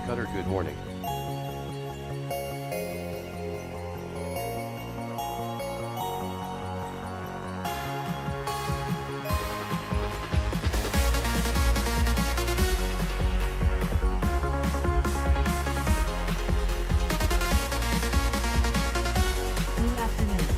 Cutter, good morning. Good afternoon.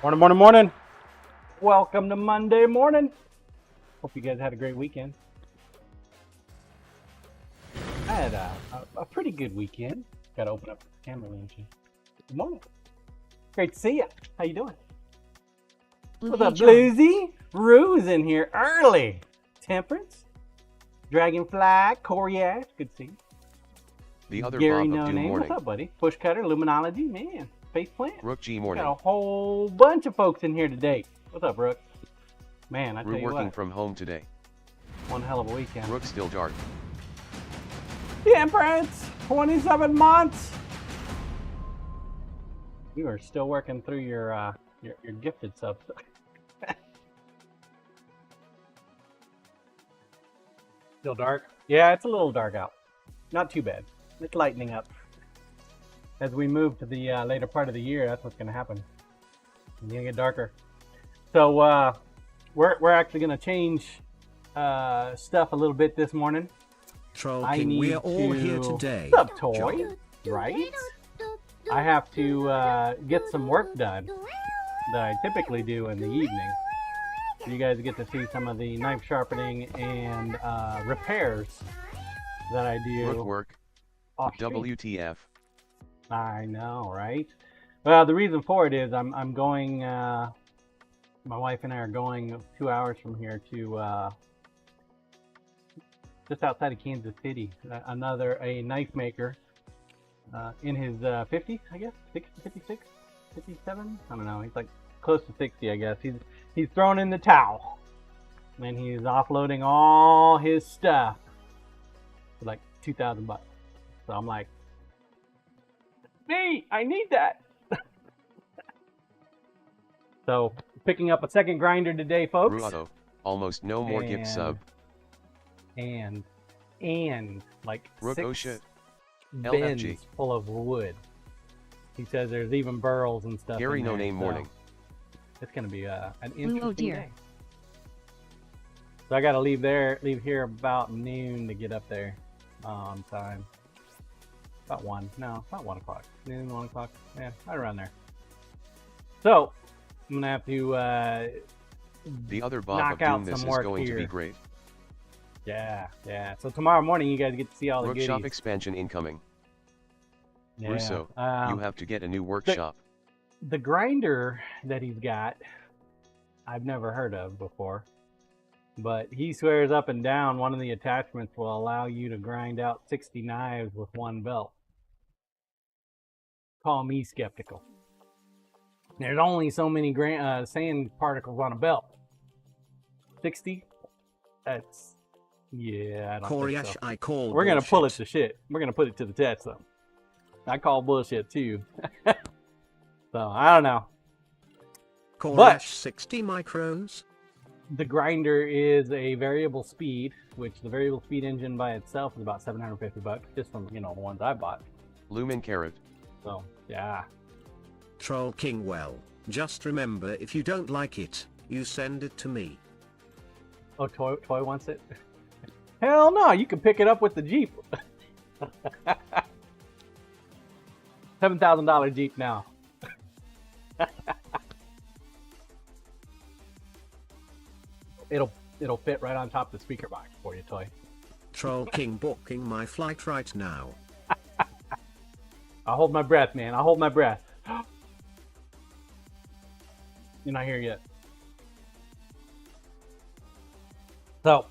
Morning, morning, morning. Welcome to Monday morning. Hope you guys had a great weekend. I had a pretty good weekend. Got to open up the camera, don't you? Good morning. Great to see you. How you doing? What's up, Bluesy? Rue's in here early. Temperance, Dragonfly, Coriash. Good to see you. The other Gary Bob No of Doom Name. morning. What's up, buddy? Bush Cutter, Luminology, man. Face Plant. Rook G morning. Got a whole bunch of folks in here today. What's up, Rook? Man, I tell Rook you working what, from home today. one hell of a weekend. Rook still dark. Temperance, 27 months. You are still working through your gifted subs. Still dark? Yeah, it's a little dark out. Not too bad. It's lightening up. As we move to the later part of the year, that's what's going to happen. It's going to get darker. So we're actually going to change stuff a little bit this morning. Troll I King, need we're all to... here today. What's up, Toy? Right? I have to get some work done that I typically do in the evening. You guys get to see some of the knife sharpening and repairs that I do. Rook work. Off stream. WTF. I know, right? Well, the reason for it is I'm going. My wife and I are going 2 hours from here to just outside of Kansas City. A knife maker in his 50s, I guess, 60, 56, 57. I don't know. He's like close to 60, I guess. He's thrown in the towel, and he's offloading all his stuff for like $2,000. So I'm like, me, I need that. So picking up a second grinder today, folks. Ruado. Almost no more gift sub. And like Rook 6 Osha. bins LFG. full of wood. He says there's even burls and stuff. Gary in No there, Name so morning. It's gonna be an interesting dear. day. So I gotta leave here about noon to get up there on time. About 1. No, about 1 o'clock. Noon, 1 o'clock. Yeah, right around there. So I'm gonna have to The other Bob knock of out Doom. This some is work going to be here. great. Yeah. So tomorrow morning you guys get to see all the Rook goodies. shop expansion incoming. Yeah. Russo, you have to get a new workshop. The grinder that he's got, I've never heard of before, but he swears up and down one of the attachments will allow you to grind out 60 knives with one belt. Call me skeptical. There's only so many sand particles on a belt. 60? That's, yeah, I don't think Coriash, so. I call We're going to pull it bullshit. to shit. We're going to put it to the test, though. I call bullshit, too. So, I don't know. Coriash 60 microns. The grinder is a variable speed, which the variable speed engine by itself is about $750, just from, the ones I bought. Lumen Carrot. So, yeah. Troll King, well, just remember, if you don't like it, you send it to me. Oh, Toy wants it? Hell no, you can pick it up with the Jeep. $7,000 Jeep now. It'll fit right on top of the speaker box for you, Toy. Troll King booking my flight right now. I'll hold my breath, man. I'll hold my breath. You're not here yet. So,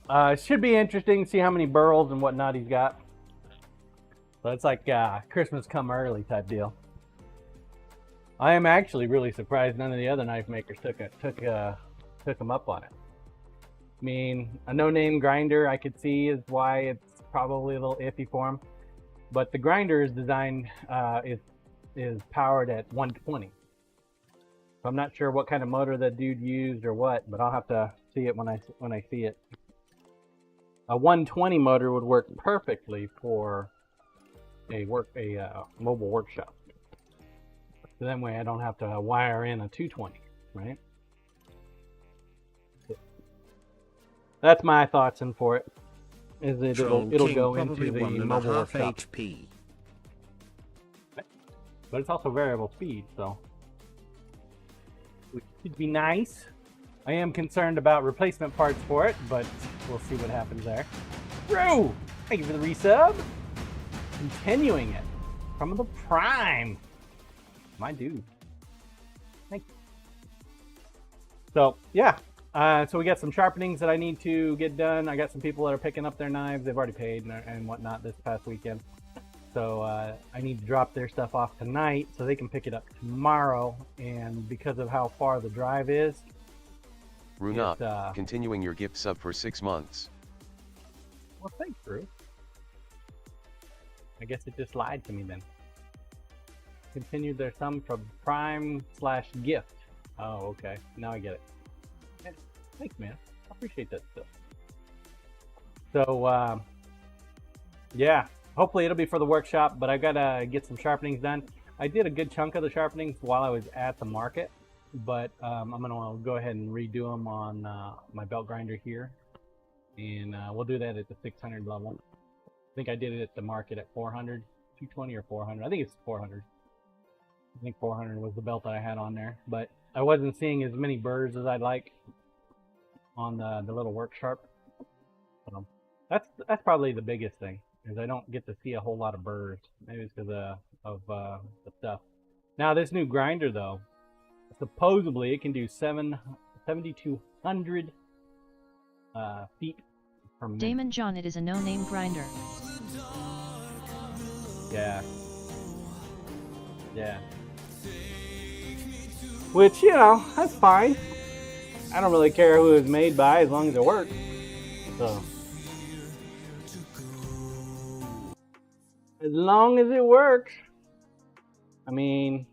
it should be interesting to see how many burls and whatnot he's got. So it's like Christmas come early type deal. I am actually really surprised none of the other knife makers took them up on it. I mean, a no-name grinder I could see is why it's probably a little iffy for him. But the grinder is designed is powered at 120. So I'm not sure what kind of motor that dude used or what, but I'll have to see it when I see it. A 120 motor would work perfectly for a mobile workshop. So that way I don't have to wire in a 220, right? That's my thoughts in for it. Is that it'll go into the mobile workshop. HP. But it's also variable speed, so which should be nice. I am concerned about replacement parts for it, but we'll see what happens there. Bro, thank you for the resub. Continuing it from the Prime. My dude. Thank you. So, yeah. So we got some sharpenings that I need to get done. I got some people that are picking up their knives. They've already paid and whatnot this past weekend. So I need to drop their stuff off tonight so they can pick it up tomorrow. And because of how far the drive is, Runat, continuing your gift sub for 6 months. Well, thanks, Drew. I guess it just lied to me then. Continued their sum from Prime/gift. Oh, okay. Now I get it. Yeah, thanks, man. I appreciate that stuff. So, yeah. Hopefully it'll be for the workshop, but I gotta get some sharpenings done. I did a good chunk of the sharpenings while I was at the market, but I'm gonna go ahead and redo them on my belt grinder here, and we'll do that at the 600 level. I think I did it at the market at 400, 220 or 400. I think it's 400. I think 400 was the belt that I had on there, but I wasn't seeing as many burrs as I'd like on the little work sharp. So that's probably the biggest thing, is I don't get to see a whole lot of burrs. Maybe it's because of the stuff. Now this new grinder though, supposedly it can do 7,200 feet per minute. Damon John, it is a no-name grinder. Yeah. Yeah. Which, you know, that's fine. I don't really care who it's made by as long as it works. So. As long as it works. I mean,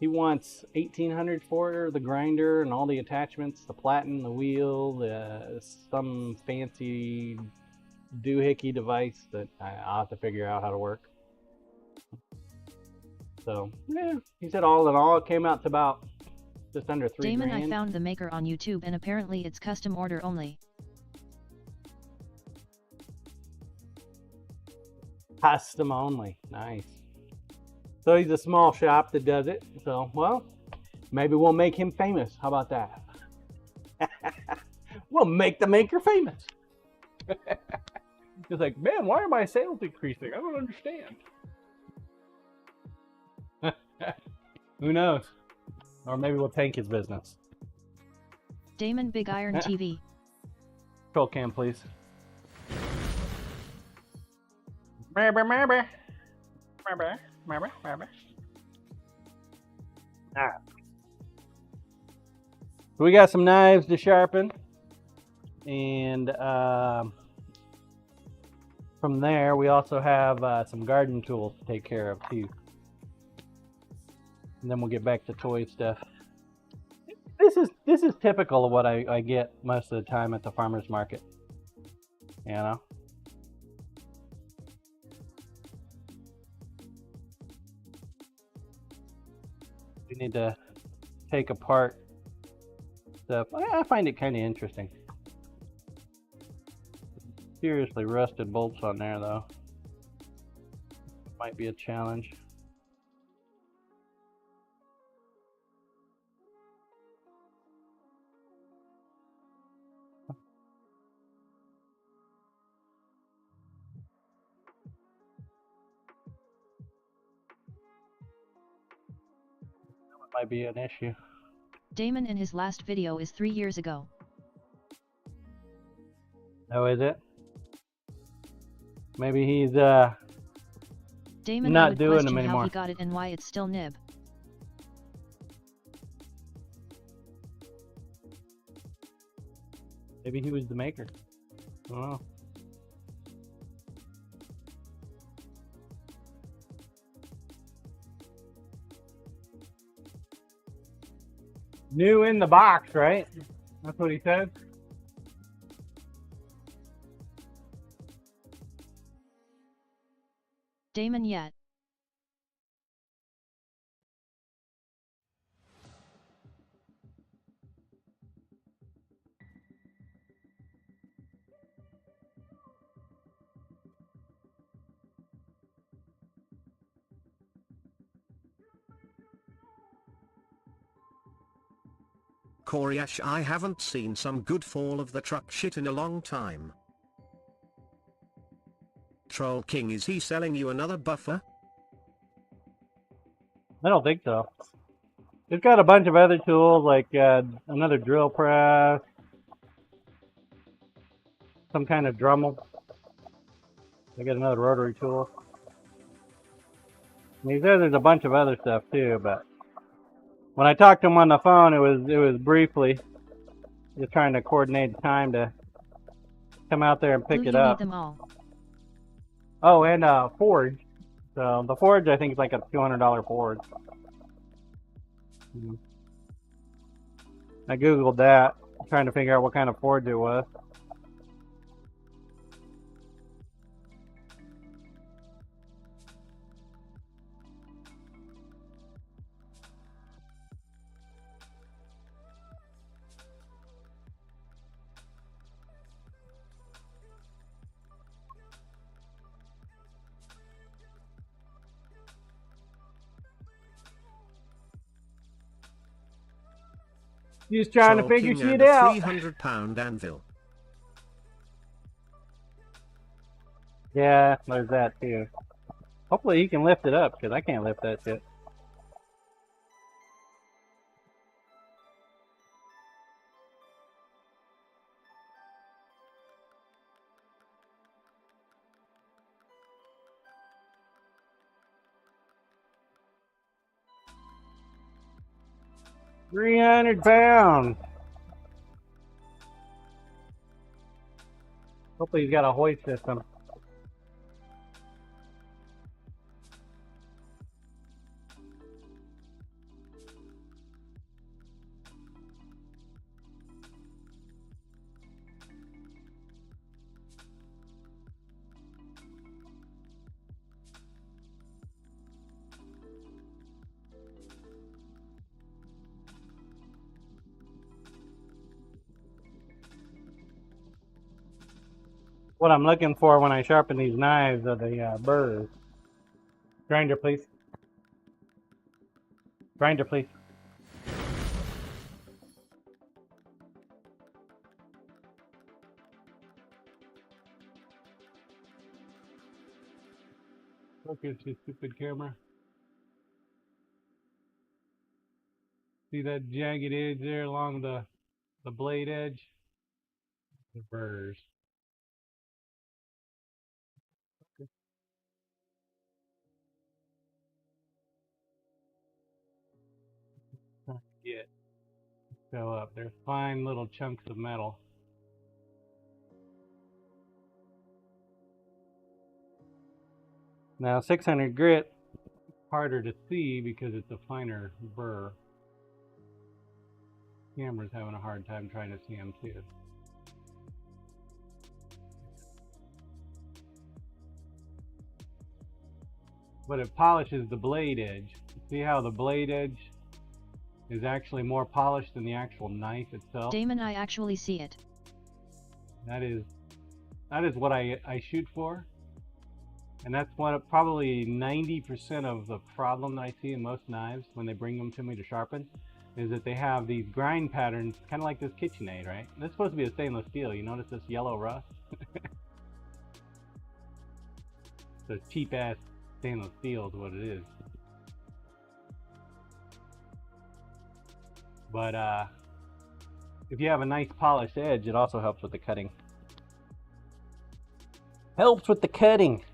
he wants 1,800 for the grinder and all the attachments, the platen, the wheel, some fancy doohickey device that I'll have to figure out how to work. So, yeah, he said all in all it came out to about just under $3 Damon, grand. I found the maker on YouTube and apparently it's custom order only. Custom only. Nice. So he's a small shop that does it. So, well, maybe we'll make him famous. How about that? We'll make the maker famous. He's like, man, why are my sales decreasing? I don't understand. Who knows? Or maybe we'll tank his business. Damon Big Iron TV. Control cam, please. Maybe. Alright. So we got some knives to sharpen. And from there, we also have some garden tools to take care of too. And then we'll get back to toy stuff. This is typical of what I get most of the time at the farmer's market. You know? We need to take apart stuff. I find it kind of interesting. Seriously rusted bolts on there though. Might be a challenge. Might be an issue. Damon in his last video is 3 years ago. Oh, is it? Maybe he's Damon, not I would doing question them how anymore. he got it and why it's still nib. Maybe he was the maker. I don't know. New in the box, right? That's what he said. Damon yet. Coriash, I haven't seen some good fall of the truck shit in a long time. Troll King, is he selling you another buffer? I don't think so. It's got a bunch of other tools like another drill press, some kind of Dremel. I got another rotary tool. And he says there's a bunch of other stuff too, but when I talked to him on the phone, it was briefly just trying to coordinate time to come out there and pick Blue, it you up. need them all. Oh, and forge. So the forge, I think, is like a $200 forge. I googled that, trying to figure out what kind of forge it was. He's trying to figure shit out. 300-pound anvil. Yeah, there's that too. Hopefully he can lift it up, because I can't lift that shit. £300. Hopefully he's got a hoist system. What I'm looking for when I sharpen these knives are the burrs. Grinder, please. Grinder, please. Focus, you stupid camera. See that jagged edge there along the blade edge? The burrs. Get go up. They're fine little chunks of metal. Now 600 grit, harder to see because it's a finer burr. Camera's having a hard time trying to see them too. But it polishes the blade edge. See how the blade edge is actually more polished than the actual knife itself? Damon, I actually see it. That is what I shoot for. And that's what probably 90% of the problem that I see in most knives when they bring them to me to sharpen is that they have these grind patterns, kind of like this KitchenAid, right? This is supposed to be a stainless steel. You notice this yellow rust? It's a cheap ass stainless steel is what it is. But if you have a nice polished edge, it also helps with the cutting. Helps with the cutting.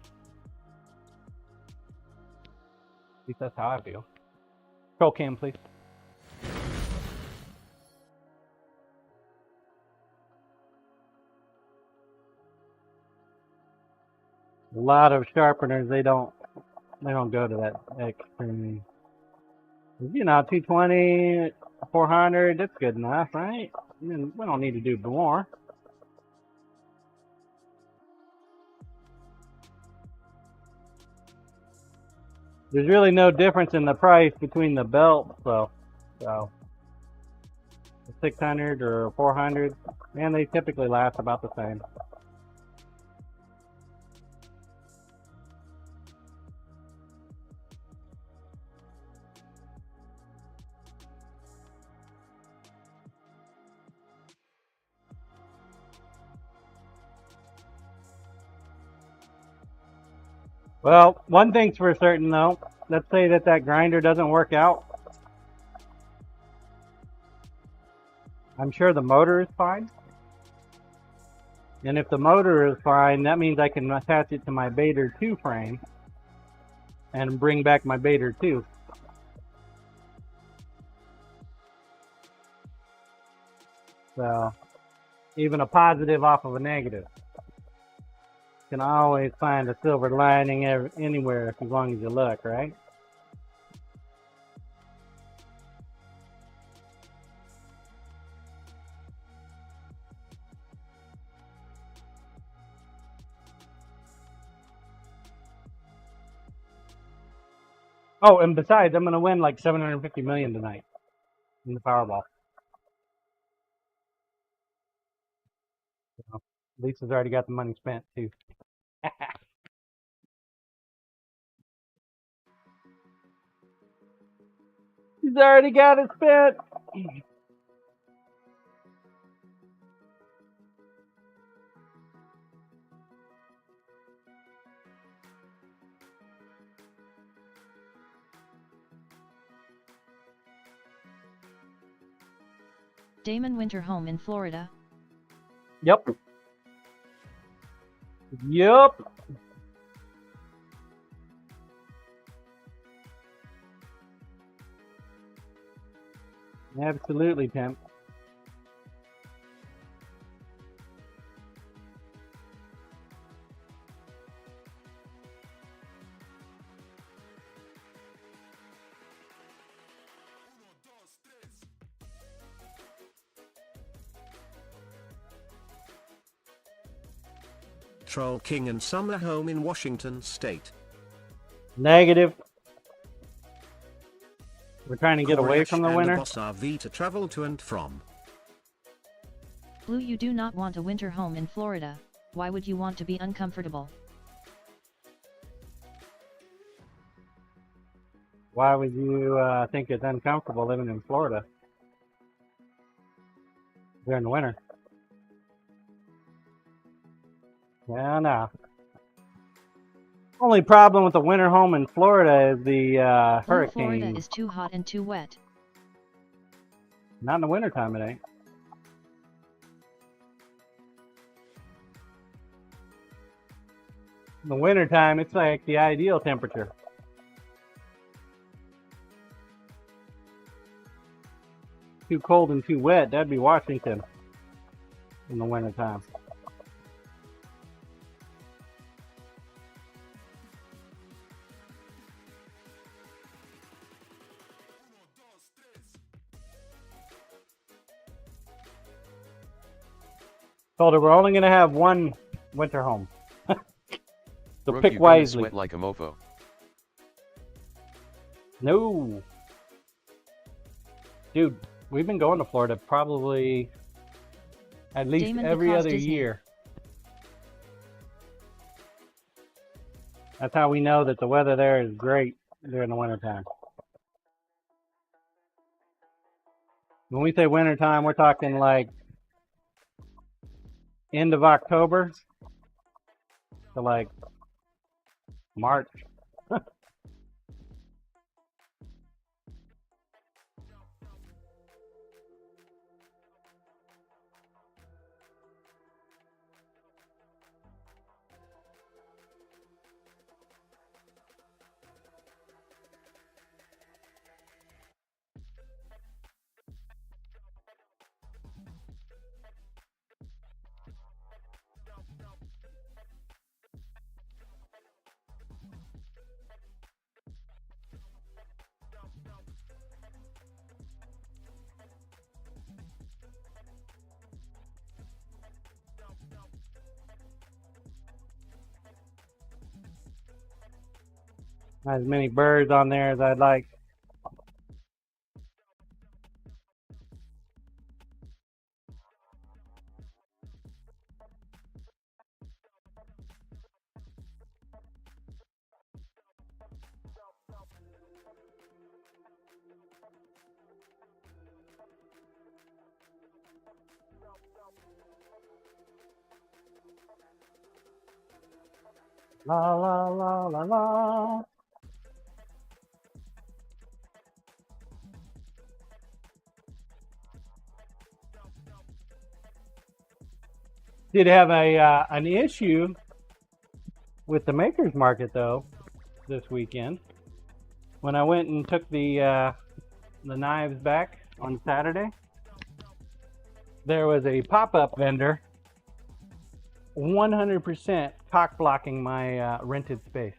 At least that's how I feel. Roll cam, please. A lot of sharpeners, they don't go to that extreme. You know, 220, 400, that's good enough, right? I mean, we don't need to do more. There's really no difference in the price between the belts, so 600 or 400, and they typically last about the same. Well, one thing's for certain though. Let's say that grinder doesn't work out. I'm sure the motor is fine. And if the motor is fine, that means I can attach it to my Bader 2 frame and bring back my Bader 2. So, even a positive off of a negative. You can always find a silver lining anywhere as long as you look, right? Oh, and besides, I'm going to win like $750 million tonight in the Powerball. So, Lisa's already got the money spent too. She's already got it spent. Damon winter home in Florida. Yep. Yep. Absolutely, Tim. Troll King and summer home in Washington State. Negative. We're trying to get away Koresh from the and winter. a Boss RV to travel to and from. Blue, you do not want a winter home in Florida. Why would you want to be uncomfortable? Why would you think it's uncomfortable living in Florida during the winter? Yeah, no. Only problem with the winter home in Florida is the Blue, hurricane. Florida is too hot and too wet. Not in the wintertime, it ain't. In the wintertime, it's like the ideal temperature. Too cold and too wet, that'd be Washington in the wintertime. Told her we're only going to have one winter home. So Rook, pick you gonna wisely. sweat like a mofo. No. Dude, we've been going to Florida probably at least Damon every because other Disney. year. That's how we know that the weather there is great during the wintertime. When we say wintertime, we're talking like end of October to like March. Not as many birds on there as I'd like. La la la la la. Did have an issue with the makers market though this weekend. When I went and took the knives back on Saturday, there was a pop-up vendor 100% cock blocking my rented space.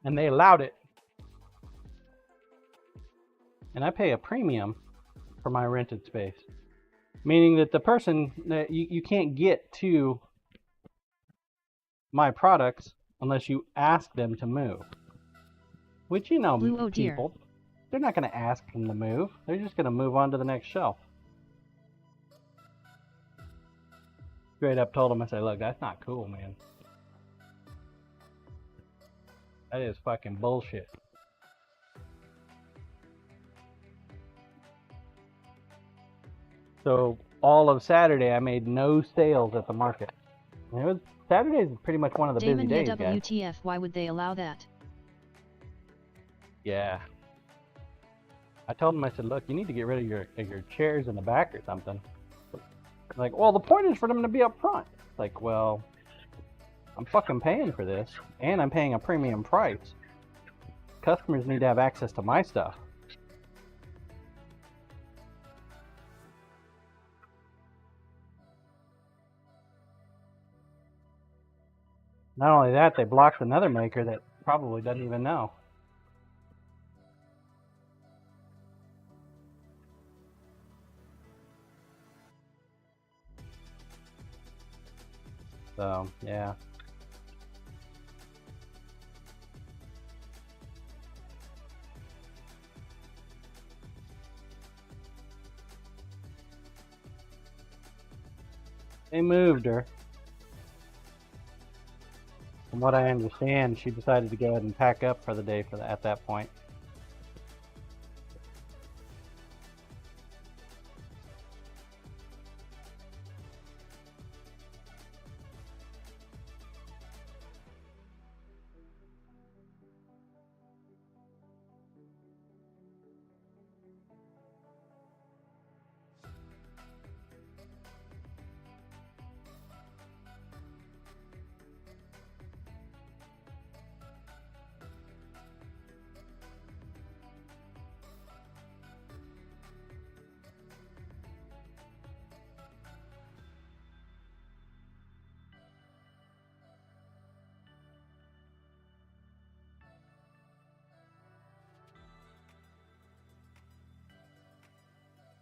And they allowed it. And I pay a premium for my rented space. Meaning that the person, that you can't get to my products unless you ask them to move. Which, you know, Blue, oh dear. people, they're not going to ask them to move. They're just going to move on to the next shelf. Straight up told him, I said, look, that's not cool, man. That is fucking bullshit. So all of Saturday, I made no sales at the market. And Saturday is pretty much one of the busy days, Damon, yeah, guys. WTF, why would they allow that? Yeah. I told him, I said, look, you need to get rid of your chairs in the back or something. Like, well, the point is for them to be up front. Like, well, I'm fucking paying for this, and I'm paying a premium price. Customers need to have access to my stuff. Not only that, they blocked another maker that probably doesn't even know. So, yeah. They moved her. From what I understand, she decided to go ahead and pack up for the day at that point.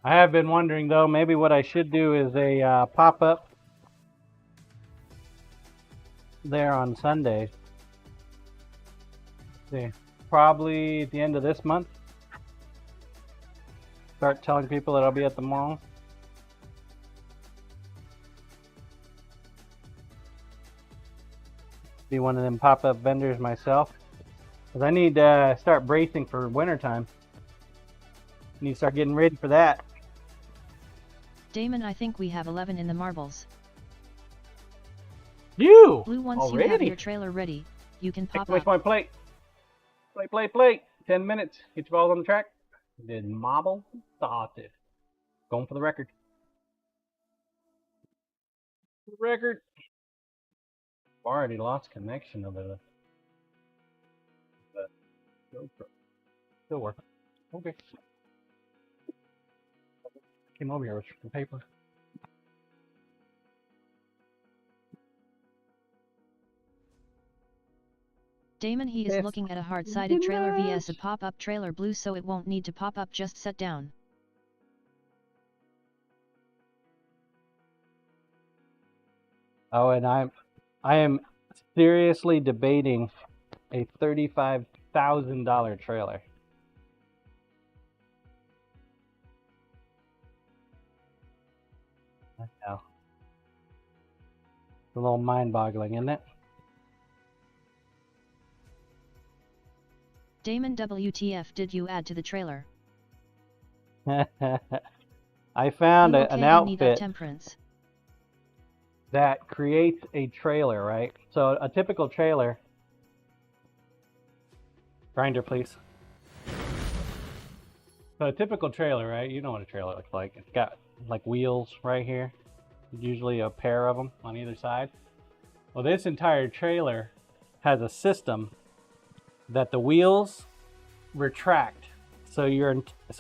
I have been wondering, though, maybe what I should do is a pop-up there on Sundays. See, probably at the end of this month. Start telling people that I'll be at the mall. Be one of them pop-up vendors myself. Because I need to start bracing for wintertime. Need to start getting ready for that. Damon, I think we have 11 in the marbles. You! Blue, once already? you have your trailer ready, you can pop Where's up. my plate? Plate. 10 minutes. Get your balls on the track. Did marble started. Going for the record. Already lost connection of the GoPro. Still working. Okay. Came over here with some paper. Damon, he is Yes. looking at a hard-sided trailer vs a pop-up trailer. Blue, so it won't need to pop up, just set down. Oh, and I am seriously debating a $35,000 trailer. I know. It's a little mind-boggling, isn't it? Damon, WTF did you add to the trailer? I found Blue, an okay, you need that outfit. temperance. that creates a trailer, right? So a typical trailer. Grinder, please. So a typical trailer, right? You know what a trailer looks like. It's got like wheels right here. Usually a pair of them on either side. Well, this entire trailer has a system that the wheels retract. So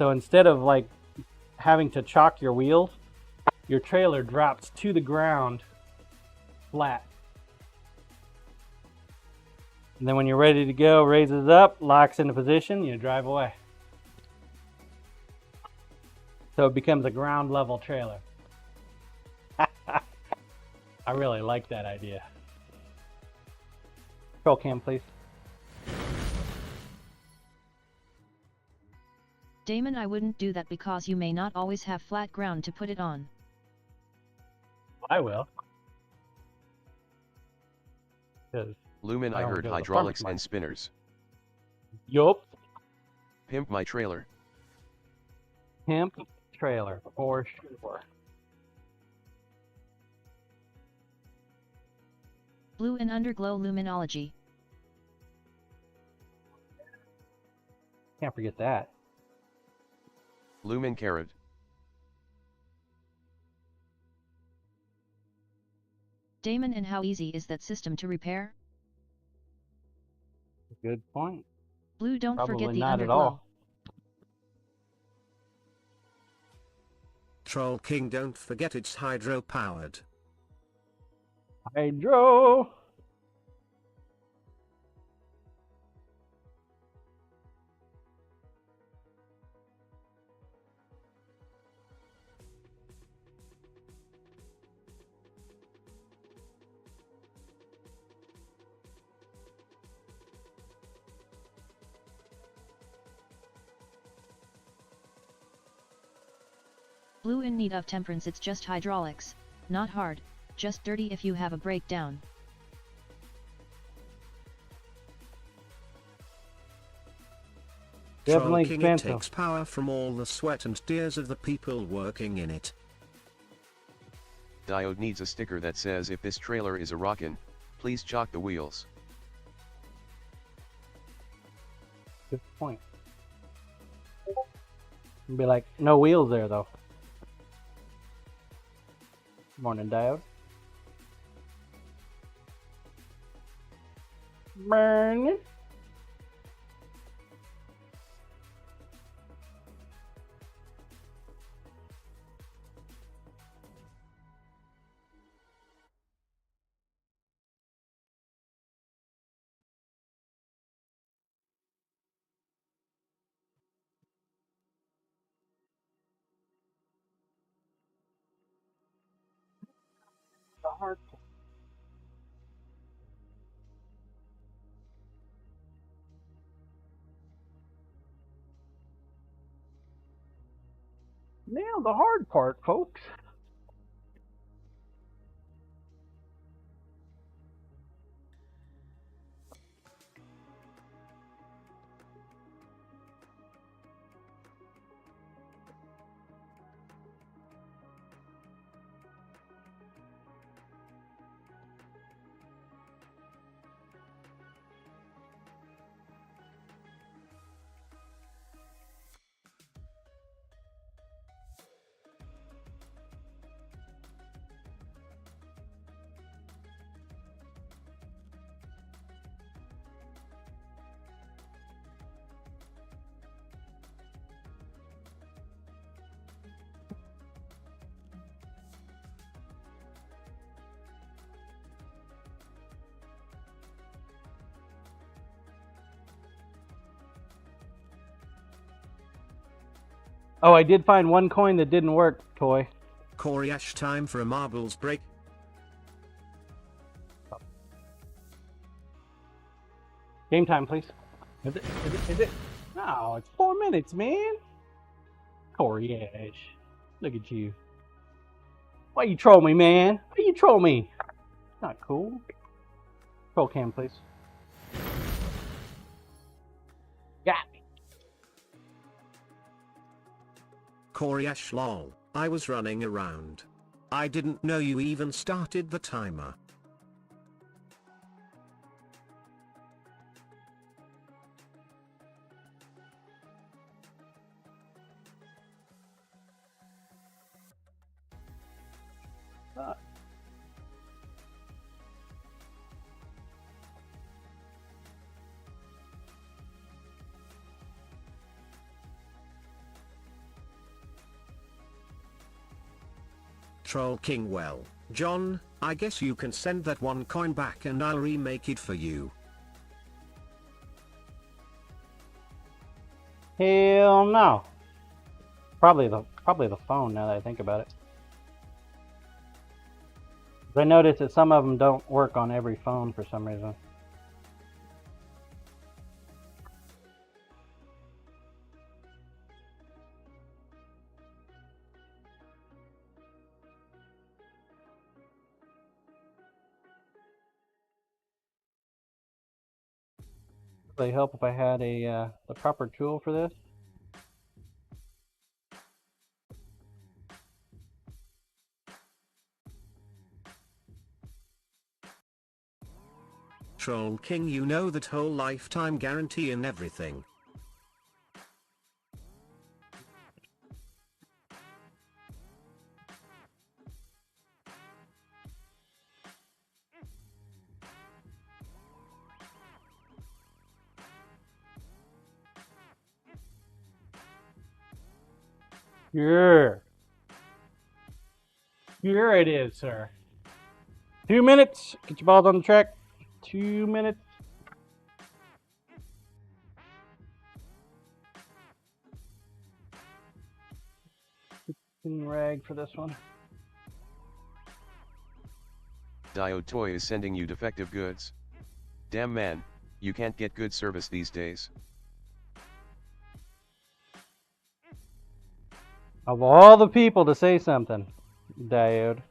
instead of like having to chock your wheels, your trailer drops to the ground flat. And then when you're ready to go, raises up, locks into position, you drive away. So it becomes a ground level trailer. I really like that idea. Control cam, please. Damon, I wouldn't do that because you may not always have flat ground to put it on. I will. Lumen, I heard hydraulics and spinners. Yup. Pimp my trailer. Pimp trailer, for sure. Blue and underglow luminology. Can't forget that. Lumen carrot. Damon, and how easy is that system to repair? Good point. Blue, don't Probably forget the not underglow. at all. Troll King, don't forget it's hydro powered. Hydro. Blue, in need of temperance, it's just hydraulics, not hard, just dirty if you have a breakdown. Definitely Troll King, expensive. it takes power from all the sweat and tears of the people working in it. Diode needs a sticker that says if this trailer is a rockin', please chock the wheels. Good point. Be like, no wheels there though. Morning, Diode. Burn. The hard part. Now the hard part, folks. Oh, I did find one coin that didn't work, Toy. Corey Ash, time for a marbles break. Game time, please. Is it? No, it's 4 minutes, man. Corey Ash. Look at you. Why you troll me, man? Why you troll me? Not cool. Troll cam, please. Got me. Corey Ash, lol. I was running around. I didn't know you even started the timer. Troll King, well, John, I guess you can send that one coin back and I'll remake it for you. Hell no. Probably the phone now that I think about it. I noticed that some of them don't work on every phone for some reason. Would it help if I had the proper tool for this? Troll King, you know that whole lifetime guarantee and everything. Sure. Sure it is, sir. 2 minutes. Get your balls on the track. 2 minutes. Rag for this one. Diode Toy is sending you defective goods. Damn man, you can't get good service these days. Of all the people to say something, Diode,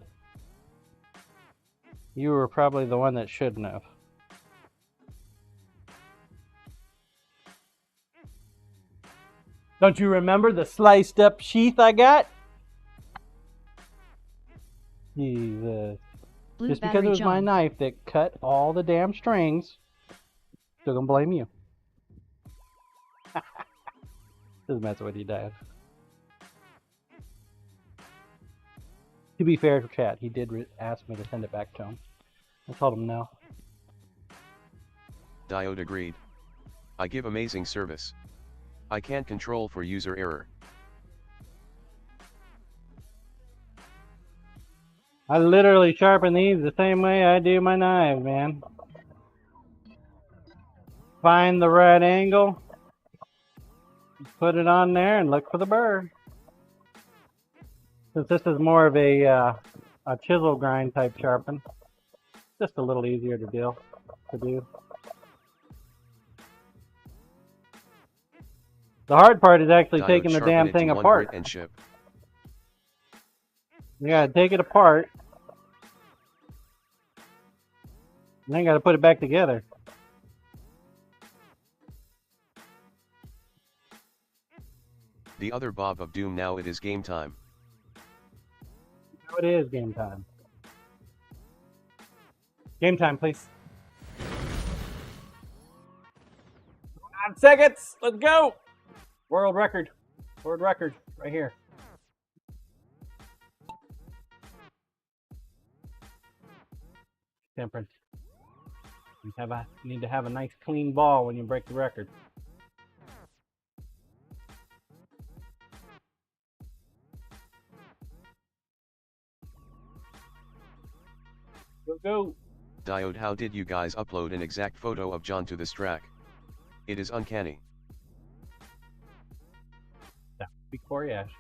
you were probably the one that shouldn't have. Don't you remember the sliced up sheath I got? Jesus. Blue Just because battery it was my John. knife that cut all the damn strings, still gonna blame you. Just messing with you, Dad. To be fair to Chad, he did ask me to send it back to him. I told him no. Diode agreed. I give amazing service. I can't control for user error. I literally sharpen these the same way I do my knives, man. Find the right angle, put it on there, and look for the burr. Since this is more of a chisel grind type sharpen, just a little easier to do. The hard part is actually Diode taking the sharpen damn it thing to 1 apart. grit and ship. You gotta take it apart, and then gotta put it back together. The other Bob of Doom, now it is game time. Now it is game time. Game time, please. 9 seconds. Let's go. World record. World record right here. Temperance. You need to have a nice clean ball when you break the record. Go. Diode, how did you guys upload an exact photo of John to this track? It is uncanny. That would be Coriash,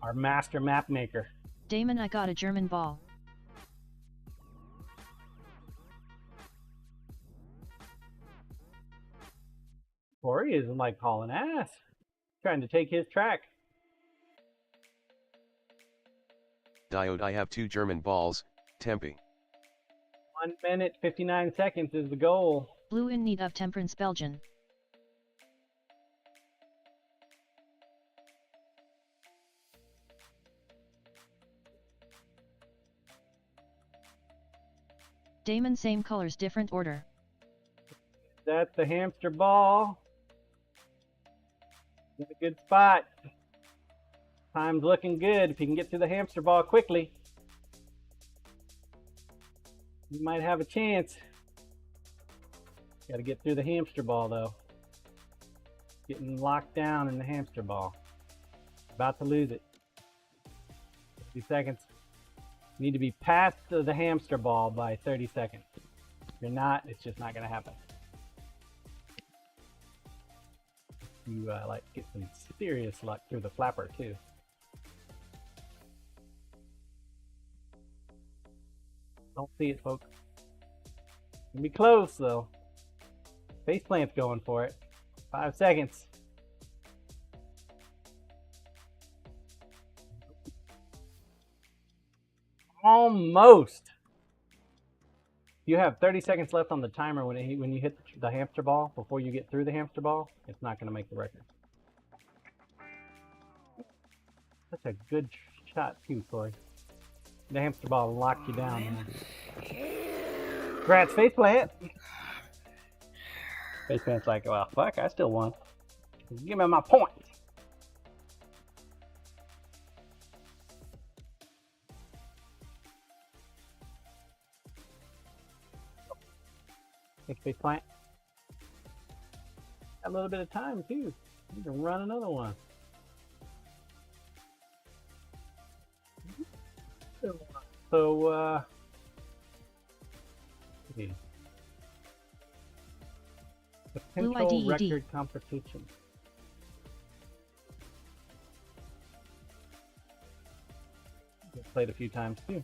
our master map maker. Damon, I got a German ball. Corey isn't like hauling ass. Trying to take his track. Diode, I have 2 German balls, Tempe. 1 minute, 59 seconds is the goal. Blue in need of temperance Belgian. Damon, same colors, different order. That's the hamster ball. In a good spot. Time's looking good. If you can get through the hamster ball quickly, you might have a chance. Got to get through the hamster ball though. Getting locked down in the hamster ball. About to lose it. 50 seconds. You need to be past the hamster ball by 30 seconds. If you're not, it's just not going to happen. You like get some serious luck through the flapper too. Don't see it, folks. Gonna be close though. Faceplant's going for it. 5 seconds. Almost. You have 30 seconds left on the timer when you hit the hamster ball. Before you get through the hamster ball, it's not going to make the record. That's a good shot too, Corey. The hamster ball locked you down, man. Congrats, faceplant. Faceplant's like, well, fuck, I still won. Give me my points. Thanks, faceplant. Got a little bit of time too. You can run another one. So, potential record competition. Played a few times too.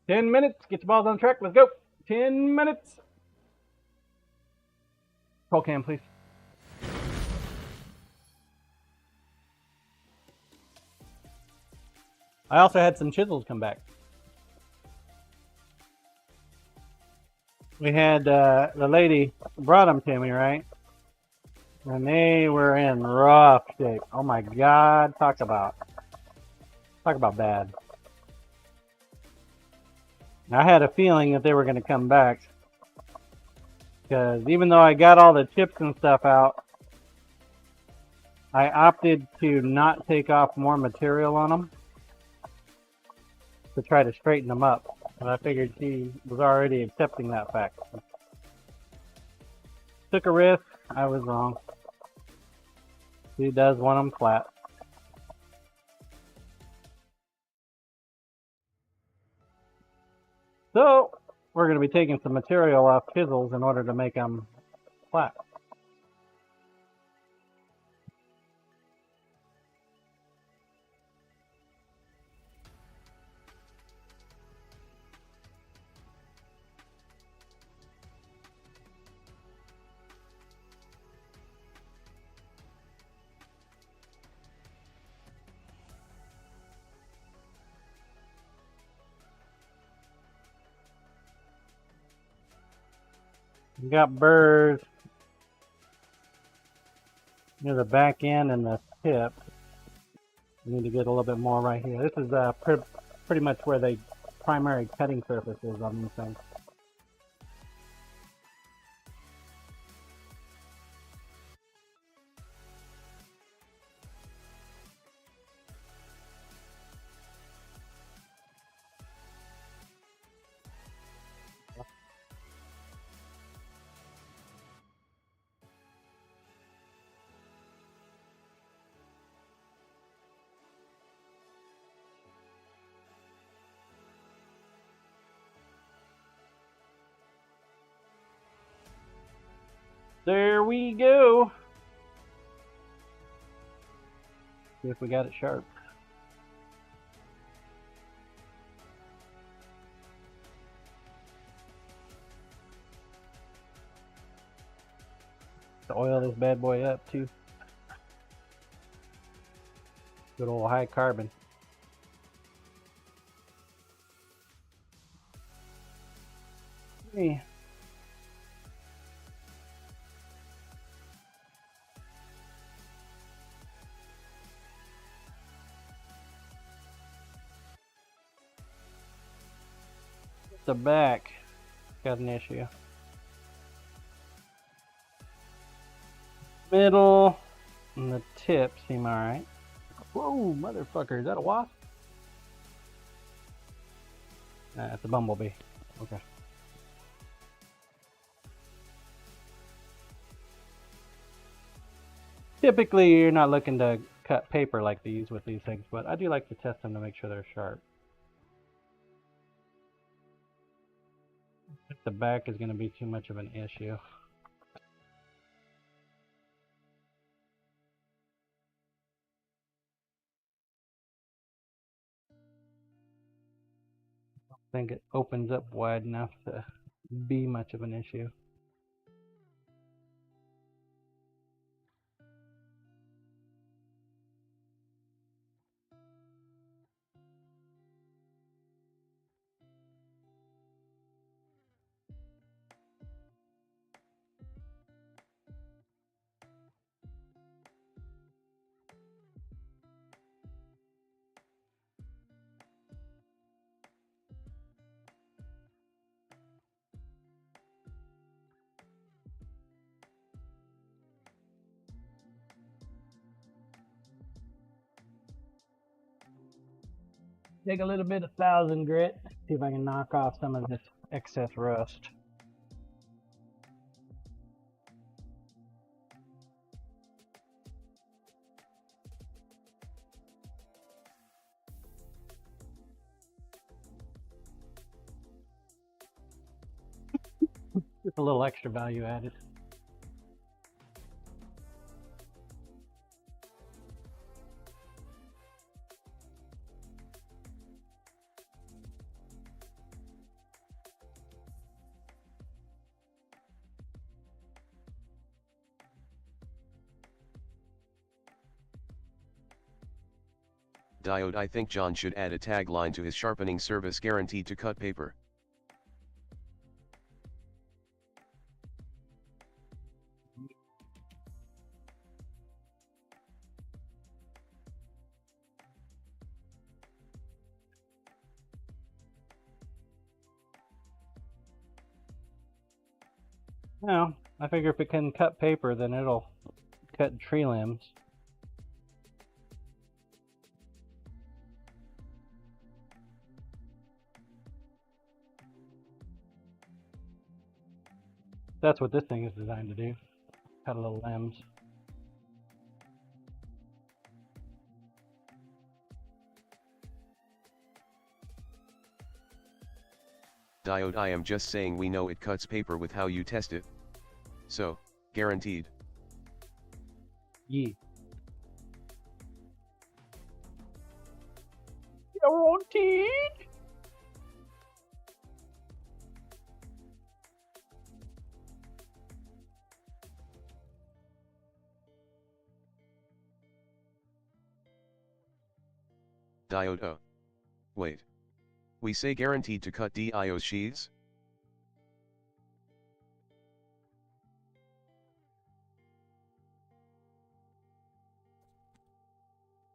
10 minutes. Get your balls on track. Let's go. 10 minutes. Roll cam, please. I also had some chisels come back. We had the lady brought them to me, right? And they were in rough shape. Oh my God! Talk about bad. I had a feeling that they were going to come back because even though I got all the chips and stuff out, I opted to not take off more material on them to try to straighten them up. And I figured she was already accepting that fact. Took a risk. I was wrong. She does want them flat. So, we're going to be taking some material off chisels in order to make them flat. We got burrs near the back end and the tip. We need to get a little bit more right here. This is pretty much where the primary cutting surface is on these things. There we go. See if we got it sharp. To oil this bad boy up too. Good old high carbon. Hey. The back got an issue. Middle and the tip seem alright. Whoa, motherfucker, is that a wasp? Nah, it's a bumblebee. Okay. Typically, you're not looking to cut paper like these with these things, but I do like to test them to make sure they're sharp. If the back is going to be too much of an issue. I think it opens up wide enough to be much of an issue. Take a little bit of 1000 grit, see if I can knock off some of this excess rust. Just a little extra value added. Diode. I think John should add a tagline to his sharpening service, guaranteed to cut paper. Well, I figure if it can cut paper, then it'll cut tree limbs. That's what this thing is designed to do. Cut a little limbs. Diode. I am just saying we know it cuts paper with how you test it. So, guaranteed. Yeah. Guaranteed? Diode. Oh. Wait. We say guaranteed to cut DIO's sheaths?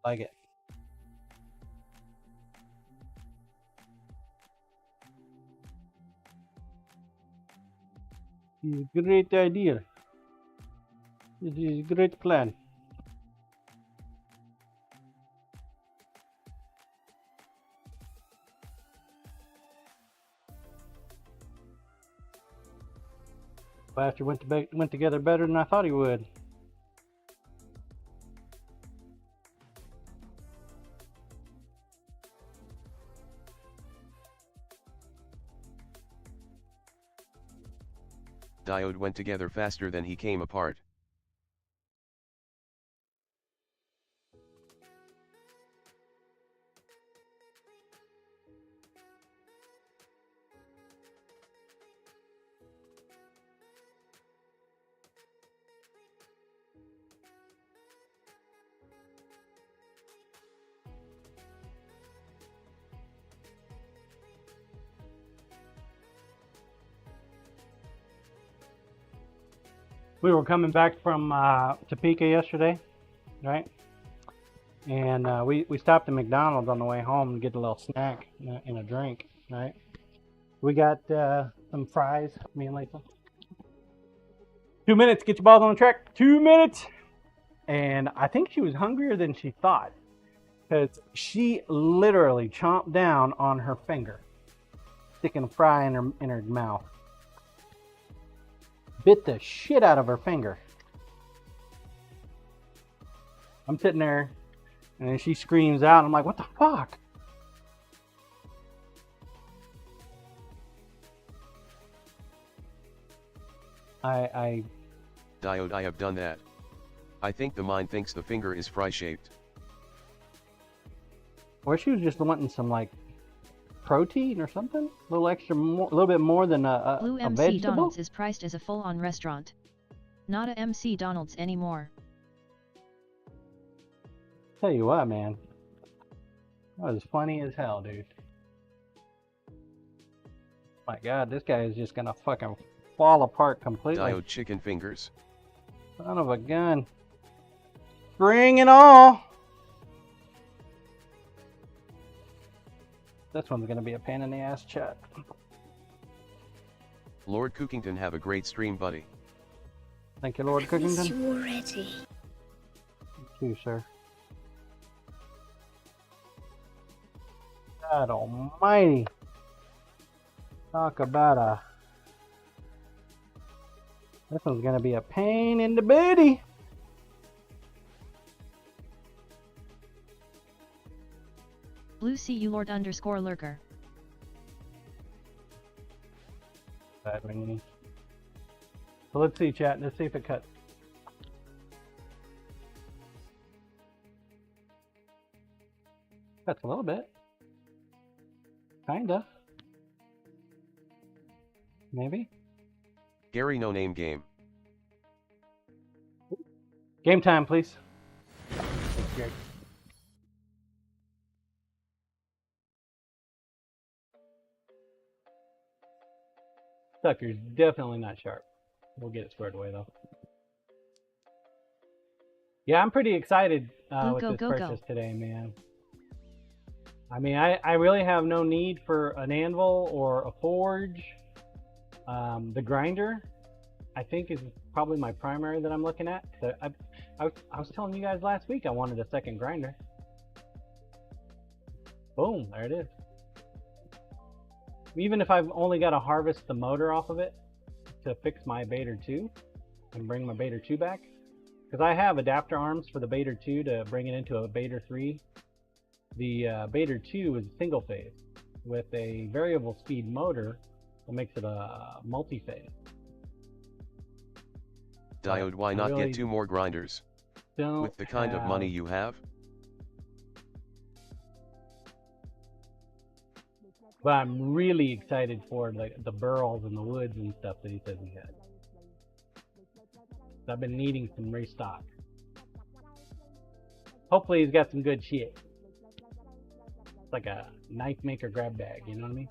Like it. Great idea. It is a great plan. Bastard went together better than I thought he would. Diode went together faster than he came apart. We were coming back from Topeka yesterday, right? And we stopped at McDonald's on the way home to get a little snack and a drink, right? We got some fries, me and Lisa. 2 minutes, get your balls on the track. 2 minutes. And I think she was hungrier than she thought, because she literally chomped down on her finger, sticking a fry in her mouth. Bit the shit out of her finger. I'm sitting there, and then she screams out. I'm like, what the fuck? Diode, I have done that. I think the mine thinks the finger is fry-shaped. Or she was just wanting some, like, protein or something? A little extra, a little bit more than a Blue MC vegetable? Donald's is priced as a full-on restaurant. Not a MC Donald's anymore. Tell you what, man. That was funny as hell, dude. My God, this guy is just gonna fucking fall apart completely. Diode chicken fingers. Son of a gun. Spring and all. This one's gonna be a pain in the ass, chat. Lord Cookington, have a great stream, buddy. Thank you, Lord I miss Cookington. you already. Thank you, sir. God almighty. Talk about a... This one's gonna be a pain in the booty. Blue CU Lord _ Lurker. Bad ringing. So let's see, chat. Let's see if it cuts. Cuts a little bit. Kinda. Maybe. Gary No Name Game. Game time, please. Thanks, Gary. Sucker's definitely not sharp. We'll get it squared away though. Yeah, I'm pretty excited with this purchase today, man. I mean, I really have no need for an anvil or a forge. The grinder, I think, is probably my primary that I'm looking at. I was telling you guys last week I wanted a second grinder. Boom, there it is. Even if I've only got to harvest the motor off of it to fix my Bader 2 and bring my Bader 2 back, because I have adapter arms for the Bader 2 to bring it into a Bader 3. The Bader 2 is single phase with a variable speed motor that makes it a multi-phase. Diode, why not get 2 more grinders? With the kind of money you have? But I'm really excited for the burls and the woods and stuff that he says he had. I've been needing some restock. Hopefully he's got some good shit. It's like a knife maker grab bag, you know what I mean?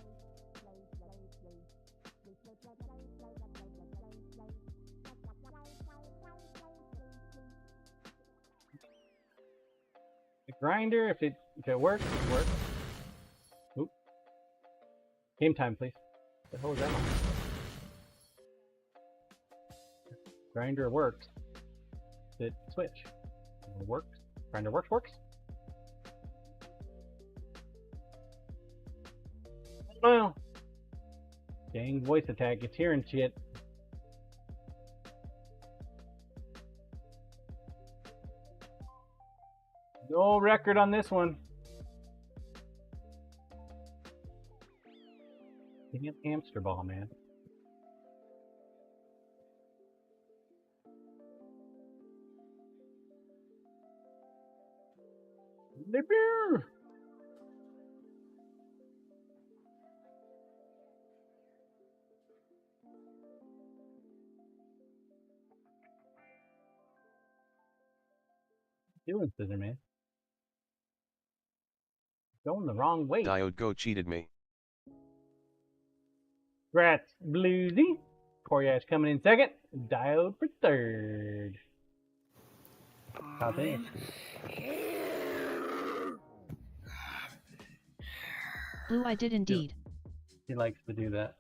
The grinder, if it works, it works. Oop. Game time, please. What the hell is that on? Grinder works. It switch. It works. Grinder works. Well, dang voice attack. It's hearing shit. No record on this one. Damn hamster ball, man. The beer. Doing, Scissor Man? Going the wrong way. Diode Go cheated me. Rats Bluesy. Coriash coming in second. Diode for third. How things? Blue, I did indeed. He likes to do that.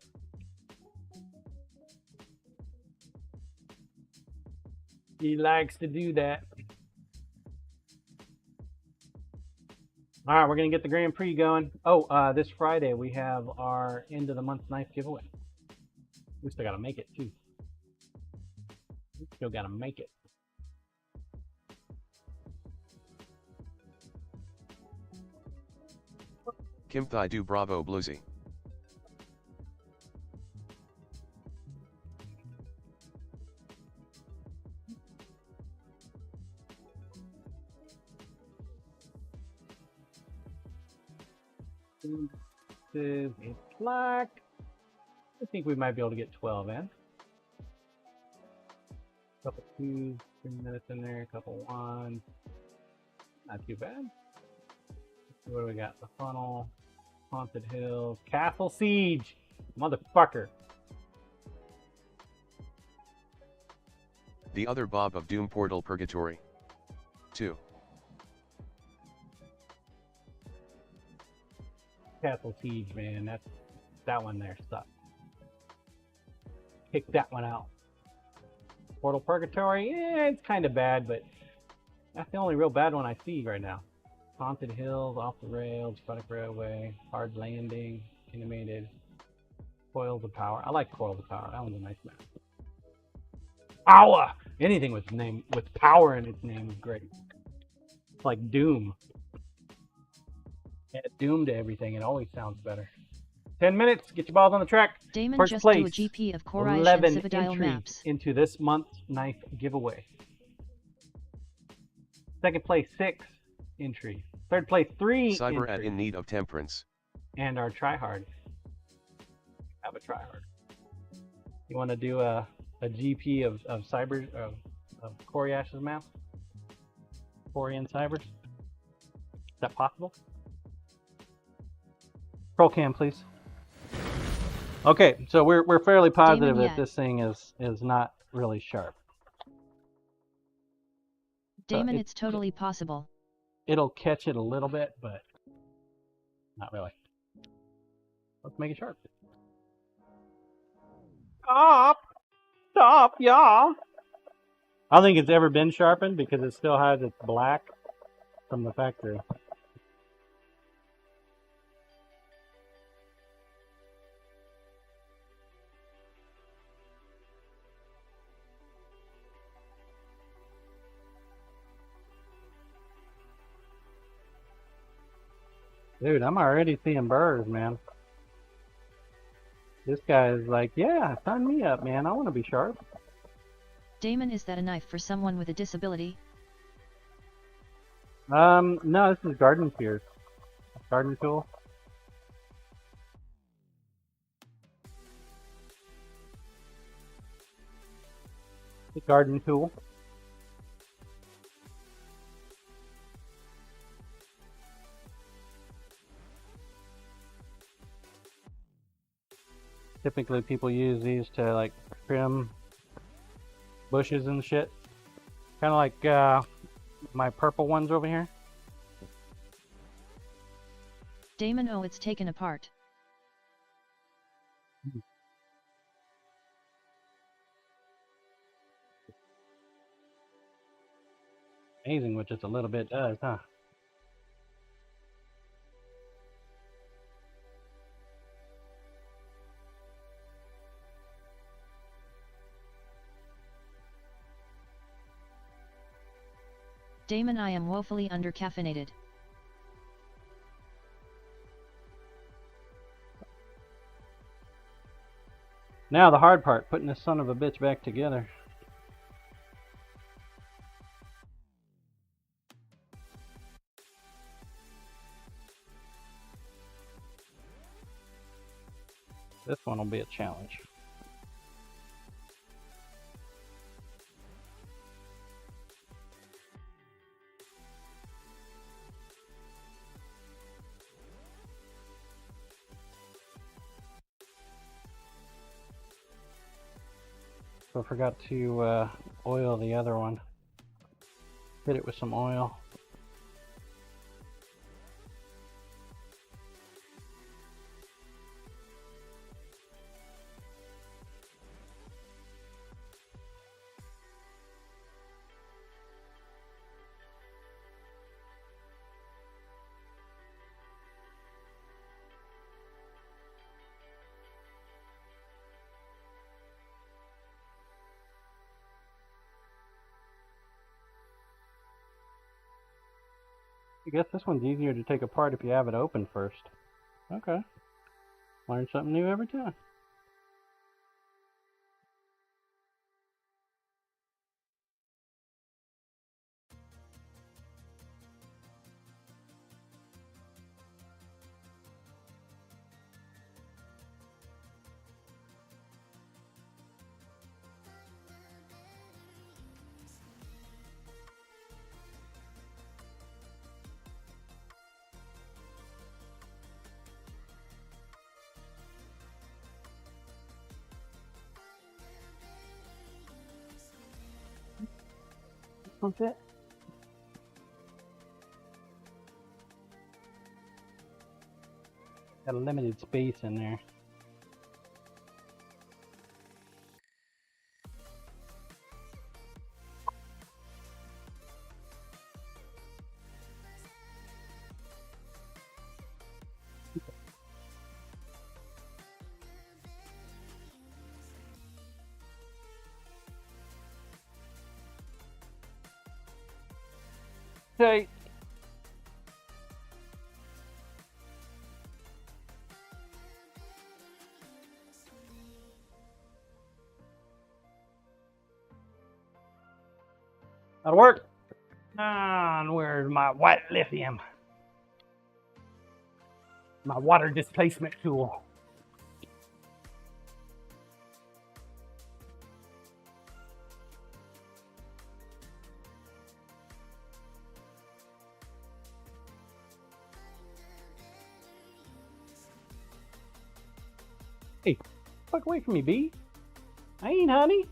He likes to do that. All right, we're gonna get the Grand Prix going. Oh, this Friday we have our end of the month knife giveaway. We still gotta make it too. We still gotta make it. Kim Thai do bravo bluesy. It's black. I think we might be able to get 12 in. Couple 2s, 3 minutes in there, couple 1s. Not too bad. What do we got? The funnel, Haunted Hills, Castle Siege, motherfucker. The other Bob of Doom Portal Purgatory. 2. Castle Siege, man, that one there sucks. Kick that one out. Portal Purgatory, yeah, it's kind of bad, but that's the only real bad one I see right now. Haunted Hills, Off the Rails, Product Railway, Hard Landing, Animated, Coils of Power. I like Coils of Power. That one's a nice map. Ow! Anything with power in its name is great. It's like Doom. Add Doom to everything. It always sounds better. 10 minutes. Get your balls on the track. Damon First just place, do a GP of Korai 11 and Civadile entries maps. into this month's knife giveaway. Second place, 6 entries. Third place, 3 Cyber entries. in need of temperance. And our tryhard. Have a tryhard. You want to do a GP of Cyber of Coriash's map? Cori and Cybers? Is that possible? Roll cam, please. Okay, so we're fairly positive that this thing is not really sharp. Damon, it's totally possible. It'll catch it a little bit, but not really. Let's make it sharp. Stop, y'all. I don't think it's ever been sharpened because it still has its black from the factory. Dude, I'm already seeing burrs, man. This guy is like, yeah, sign me up, man. I want to be sharp. Damon, is that a knife for someone with a disability? No, this is garden shears. Garden tool. The garden tool. Typically people use these to like trim bushes and shit. Kind of like my purple ones over here. Damon, oh, it's taken apart. Amazing what just a little bit does, huh? Damon, I am woefully undercaffeinated. Now the hard part, putting this son of a bitch back together. This one will be a challenge. So I forgot to oil the other one. Hit it with some oil. I guess this one's easier to take apart if you have it open first. Okay. Learn something new every time. That's it. Got a limited space in there. Okay. That'll work. And where's my white lithium? My water displacement tool. Hey, fuck away from me, bee. I ain't honey.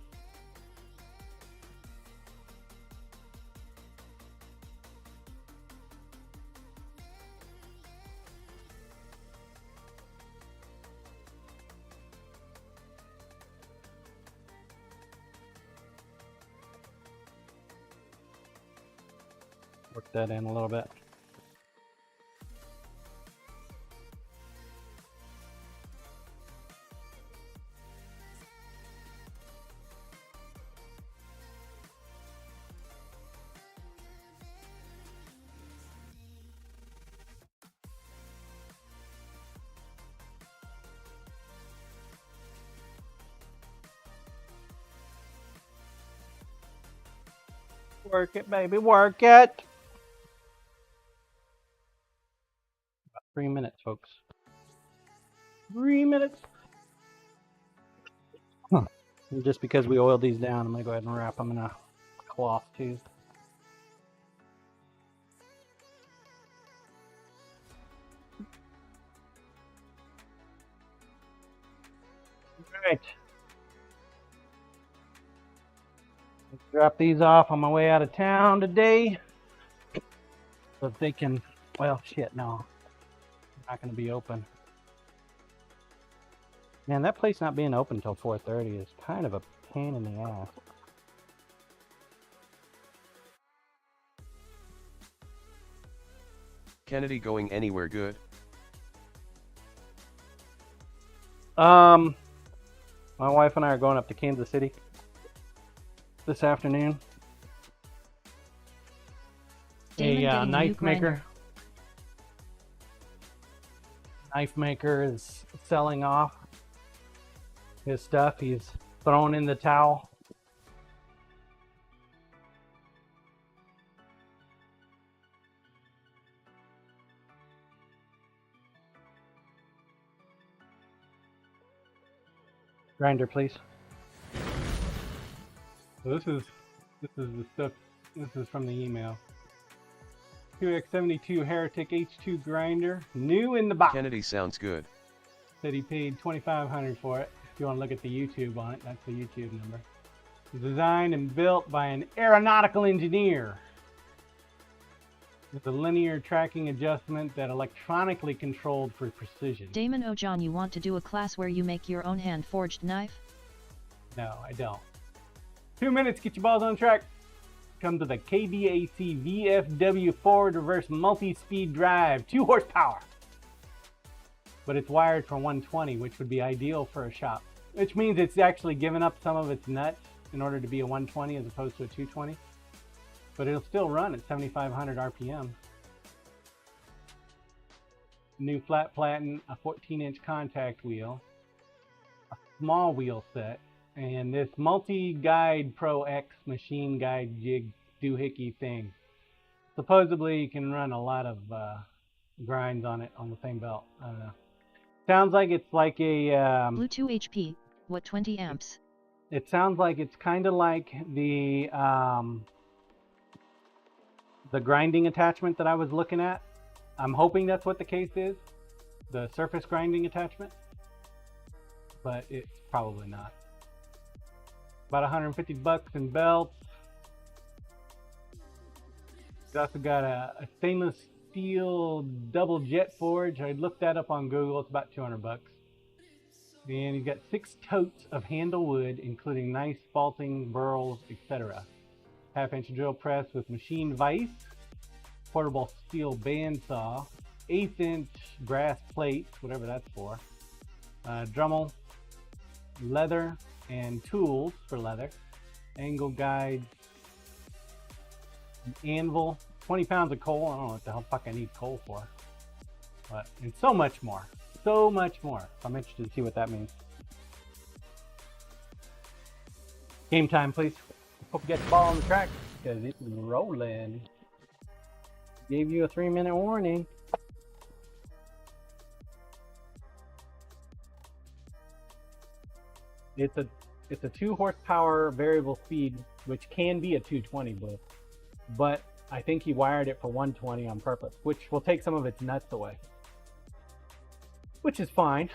Work that in a little bit. Work it, baby, work it. About 3 minutes, folks. 3 minutes. Huh. And just because we oiled these down, I'm gonna go ahead and wrap them in a cloth too. All right. Let's drop these off on my way out of town today. So if they can, well, shit, no. They're not going to be open. Man, that place not being open until 4:30 is kind of a pain in the ass. Kennedy going anywhere good? My wife and I are going up to Kansas City this afternoon. A knife maker. Knife maker is selling off his stuff. He's thrown in the towel. Grinder, please. So this is the stuff. This is from the email. 2x72 Heretic H2 grinder, new in the box. Kennedy sounds good. Said he paid $2,500 for it. If you want to look at the YouTube on it, that's the YouTube number. Designed and built by an aeronautical engineer with a linear tracking adjustment that electronically controlled for precision. Damon O'John, you want to do a class where you make your own hand-forged knife? No, I don't. 2 minutes, get your balls on track. Come to the KBAC VFW forward reverse multi-speed drive, 2 horsepower. But it's wired for 120, which would be ideal for a shop. Which means it's actually given up some of its nuts in order to be a 120 as opposed to a 220. But it'll still run at 7,500 RPM. new flat platen, a 14-inch contact wheel, a small wheel set, and this multi-guide Pro X machine guide jig doohickey thing. Supposedly you can run a lot of grinds on it on the same belt. I don't know. Sounds like it's like a Blue 2 HP, what 20 amps? it sounds like it's kind of like the grinding attachment that I was looking at. I'm hoping that's what the case is, the surface grinding attachment, but it's probably not. About 150 bucks in belts. It's also got a stainless steel double jet forge. I looked that up on Google. It's about 200 bucks. And you've got 6 totes of handle wood, including nice faulting, burls, etc. Half-inch drill press with machine vise, portable steel bandsaw, 1/8-inch brass plates, whatever that's for, Dremel, leather, and tools for leather, angle guides, an anvil, 20 pounds of coal. I don't know what the hell fuck I need coal for, but and so much more. So much more. I'm interested to see what that means. Game time, please. Hope you get the ball on the track because it's rolling. Gave you a 3-minute warning. It's a 2 horsepower variable speed, which can be a 220 blue, but I think he wired it for 120 on purpose, which will take some of its nuts away. Which is fine.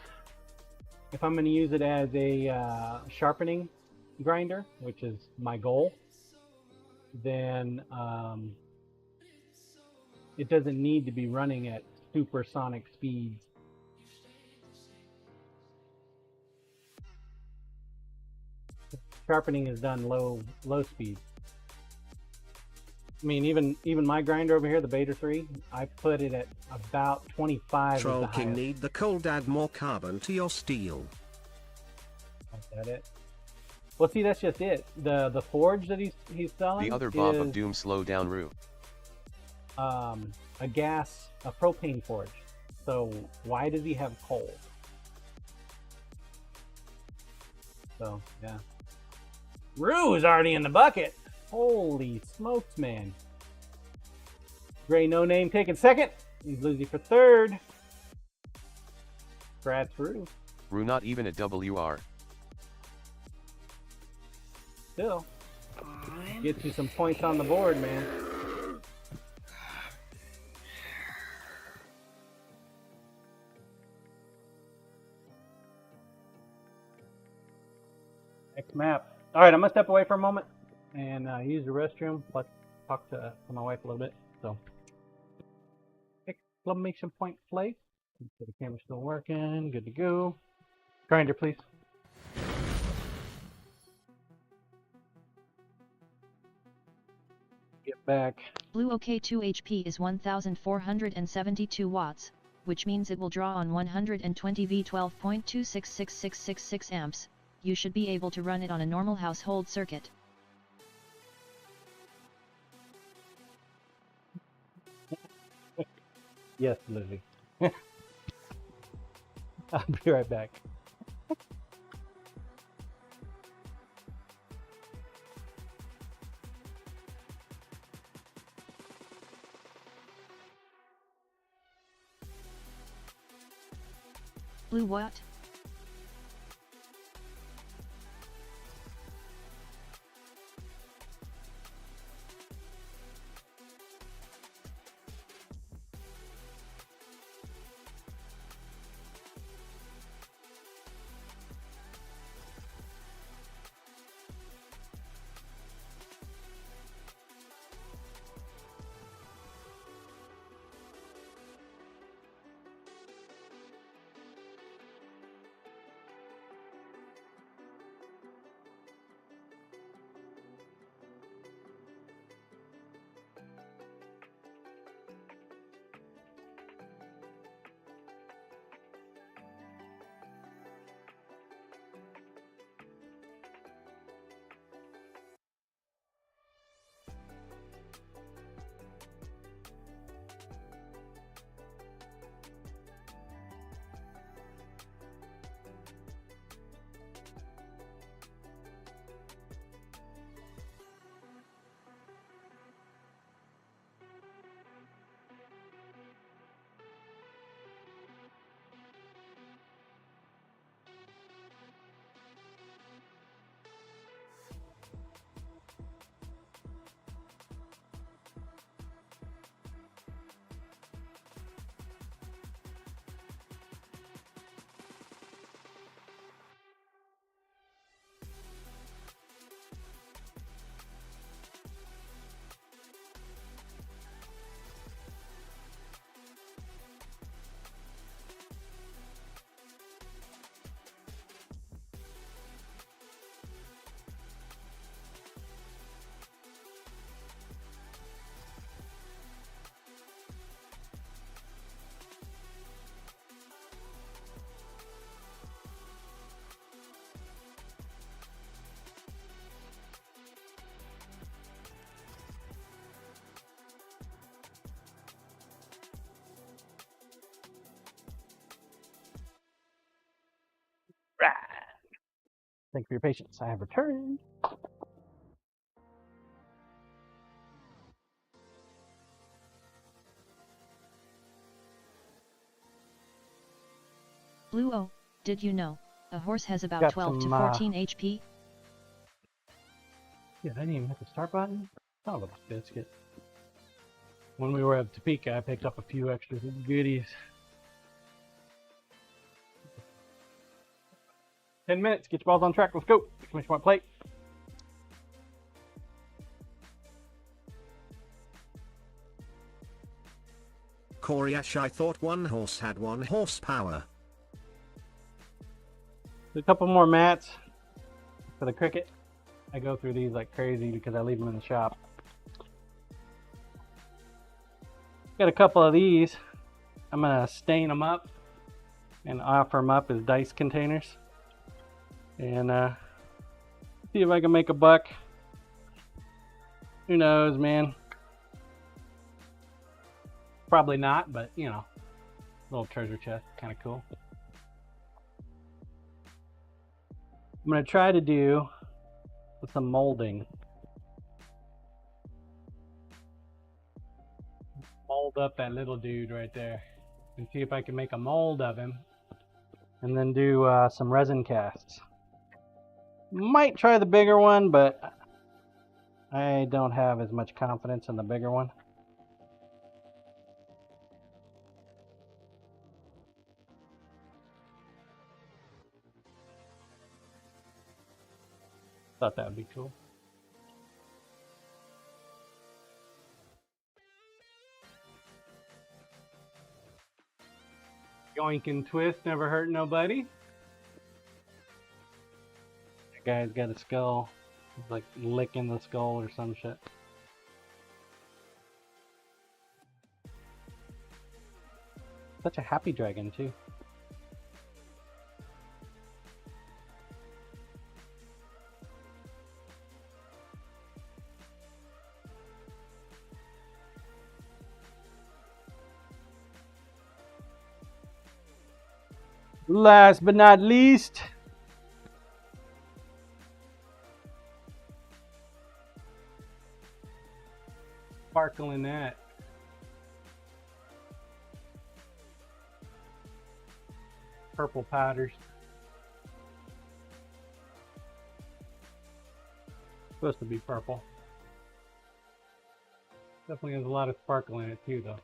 If I'm going to use it as a sharpening grinder, which is my goal, then it doesn't need to be running at supersonic speeds. Sharpening is done low speed. I mean, even my grinder over here, the Beta 3, I put it at about 25. Troll King need the cold, add more carbon to your steel. Is that it? Well, see, that's just it. The forge that he's selling. The other Bob of Doom, slow down, Rue. A propane forge. So why does he have coal? So yeah, Rue is already in the bucket. Holy smokes, man. Gray No Name taking second. He's losing for third. Congrats, Rue. Rue not even a WR. Still. Gets you some points on the board, man. Next map. Alright, I'm going to step away for a moment and use the restroom. Let's talk to my wife a little bit. So, exclamation point play. The camera's still working. Good to go. Grinder, please. Get back. Blue OK 2 HP is 1472 watts, which means it will draw on 120 V 12.2666666 amps. You should be able to run it on a normal household circuit. Yes, Lizzie. I'll be right back. Blue what? Thank you for your patience. I have returned. Blue O, did you know, a horse has about Got 12 to some, 14 HP? Yeah, I didn't even hit the start button. Son of a biscuit. When we were at Topeka, I picked up a few extra goodies. 10 minutes, get your balls on track, let's go. Exclamation point plate. Koryash, I thought one horse had 1 horsepower. A couple more mats for the cricket. I go through these like crazy because I leave them in the shop. Got a couple of these. I'm gonna stain them up and offer them up as dice containers. And see if I can make a buck. Who knows, man? Probably not, but you know, little treasure chest, kind of cool. I'm gonna try to do some molding. Mold up that little dude right there and see if I can make a mold of him and then do some resin casts. Might try the bigger one, but I don't have as much confidence in the bigger one. Thought that would be cool. Yoink and twist, never hurt nobody. That guy's got a skull. He's like licking the skull or some shit. Such a happy dragon too. Last but not least, sparkle in that. Purple powders. Supposed to be purple. Definitely has a lot of sparkle in it too, though.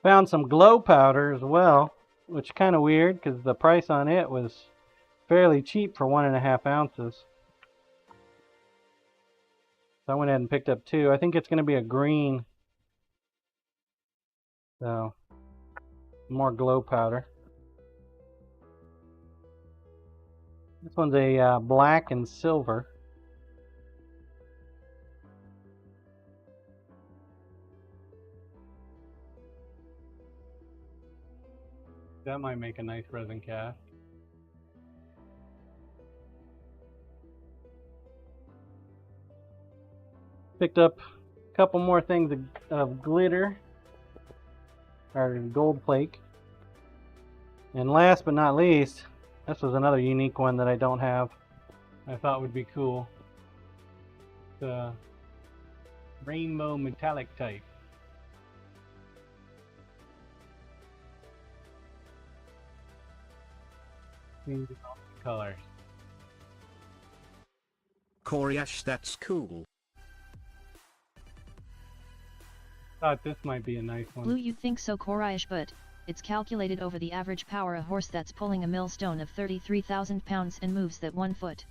Found some glow powder as well, which is kind of weird because the price on it was fairly cheap for 1.5 ounces. So I went ahead and picked up 2. I think it's going to be a green. So, more glow powder. This one's a black and silver. That might make a nice resin cast. Picked up a couple more things of glitter, or gold flake. And last but not least, this was another unique one that I don't have. I thought would be cool. The rainbow metallic type. Colors. Koryash, that's cool. Thought this might be a nice one. Blue, you think so, Koryash, but it's calculated over the average power a horse that's pulling a millstone of 33,000 pounds and moves that 1 foot.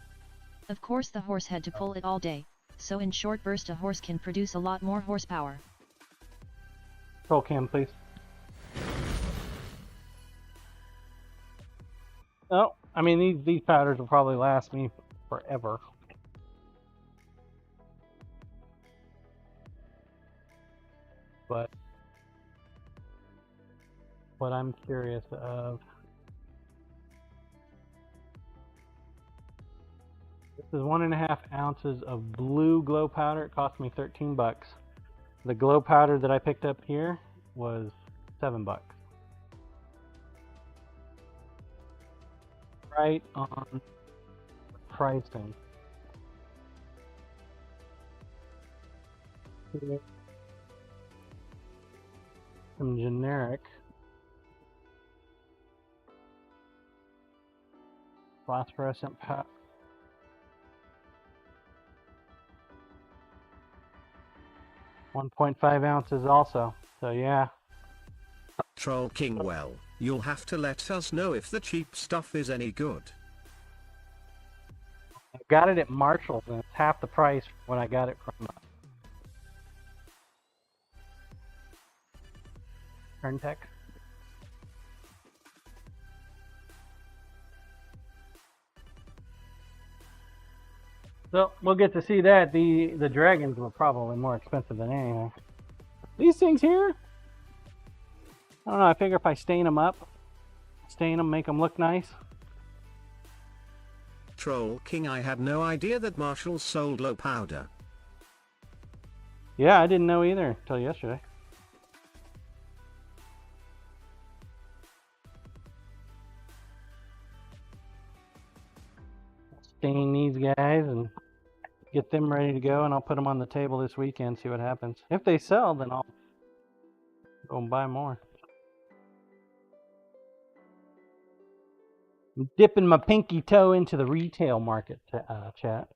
Of course the horse had to pull it all day, so in short burst a horse can produce a lot more horsepower. Roll cam, please. Oh, I mean these powders will probably last me forever. But what I'm curious of, this is 1.5 ounces of blue glow powder. It cost me 13 bucks. The glow powder that I picked up here was 7 bucks. Right on pricing. Some generic phosphorescent powder. 1.5 ounces also. So yeah. Troll King, well, you'll have to let us know if the cheap stuff is any good. I got it at Marshall's and it's half the price when I got it from Turntech. So we'll get to see that. The dragons were probably more expensive than anything. These things here, I don't know. I figure if I stain them up, make them look nice. Troll King, I had no idea that Marshall's sold low powder. Yeah, I didn't know either until yesterday. Stain these guys and get them ready to go, and I'll put them on the table this weekend, see what happens. If they sell, then I'll go and buy more. I'm dipping my pinky toe into the retail market, chat.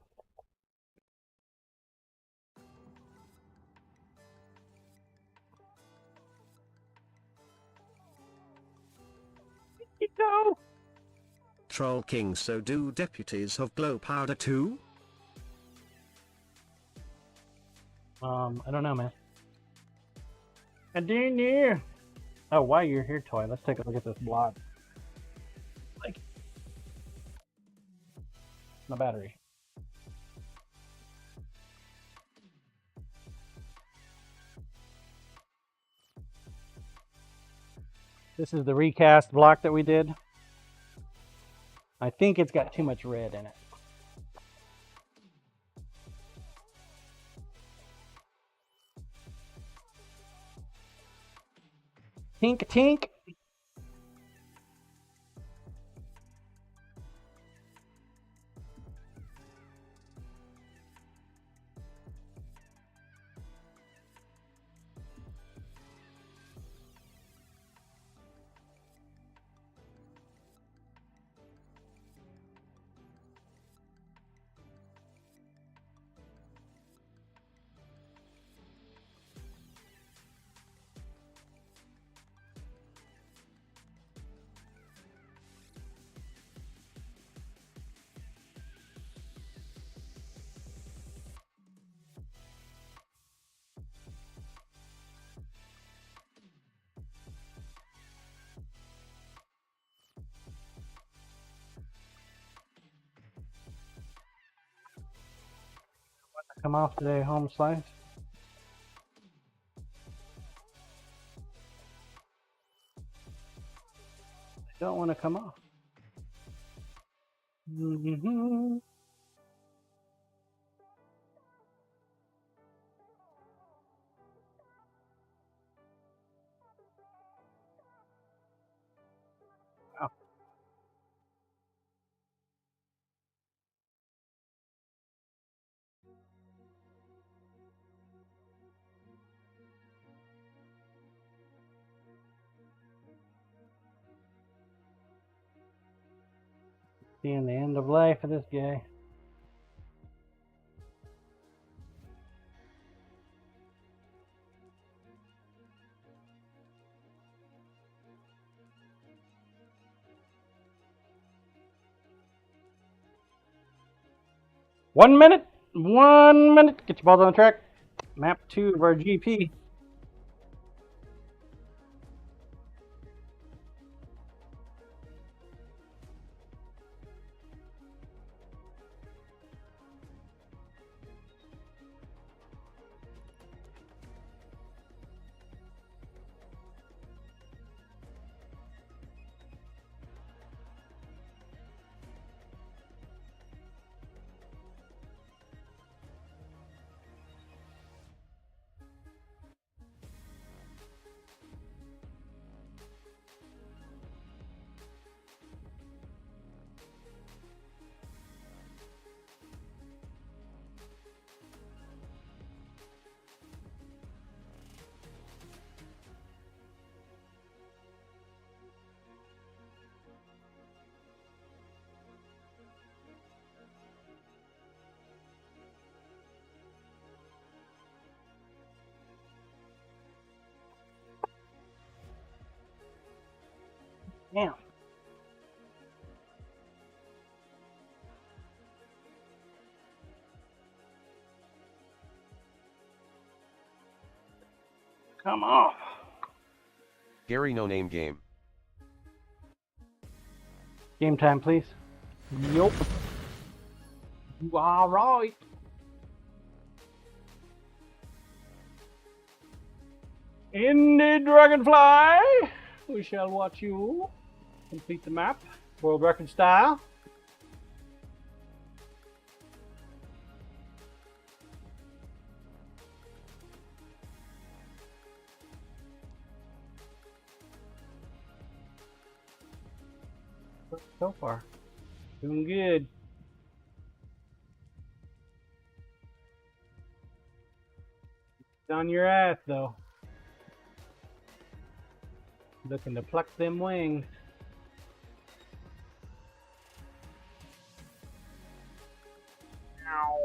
Pinky toe! Troll King, so do deputies have glow powder too? I don't know, man. I didn't know. Oh, while you're here, Toy, let's take a look at this block. Like, my battery. This is the recast block that we did. I think it's got too much red in it. Tink tink. Come off today, home slice. Don't want to come off. Mm-hmm. Oh. Seeing the end of life of this guy. One minute. Get your balls on the track. Map 2 of our GP. Damn. Come on. Gary No Name Game. Game time, please. Yup. All right. Indie Dragonfly, we shall watch you complete the map, world record style. So far, doing good. It's on your ass though. Looking to pluck them wings. Ow.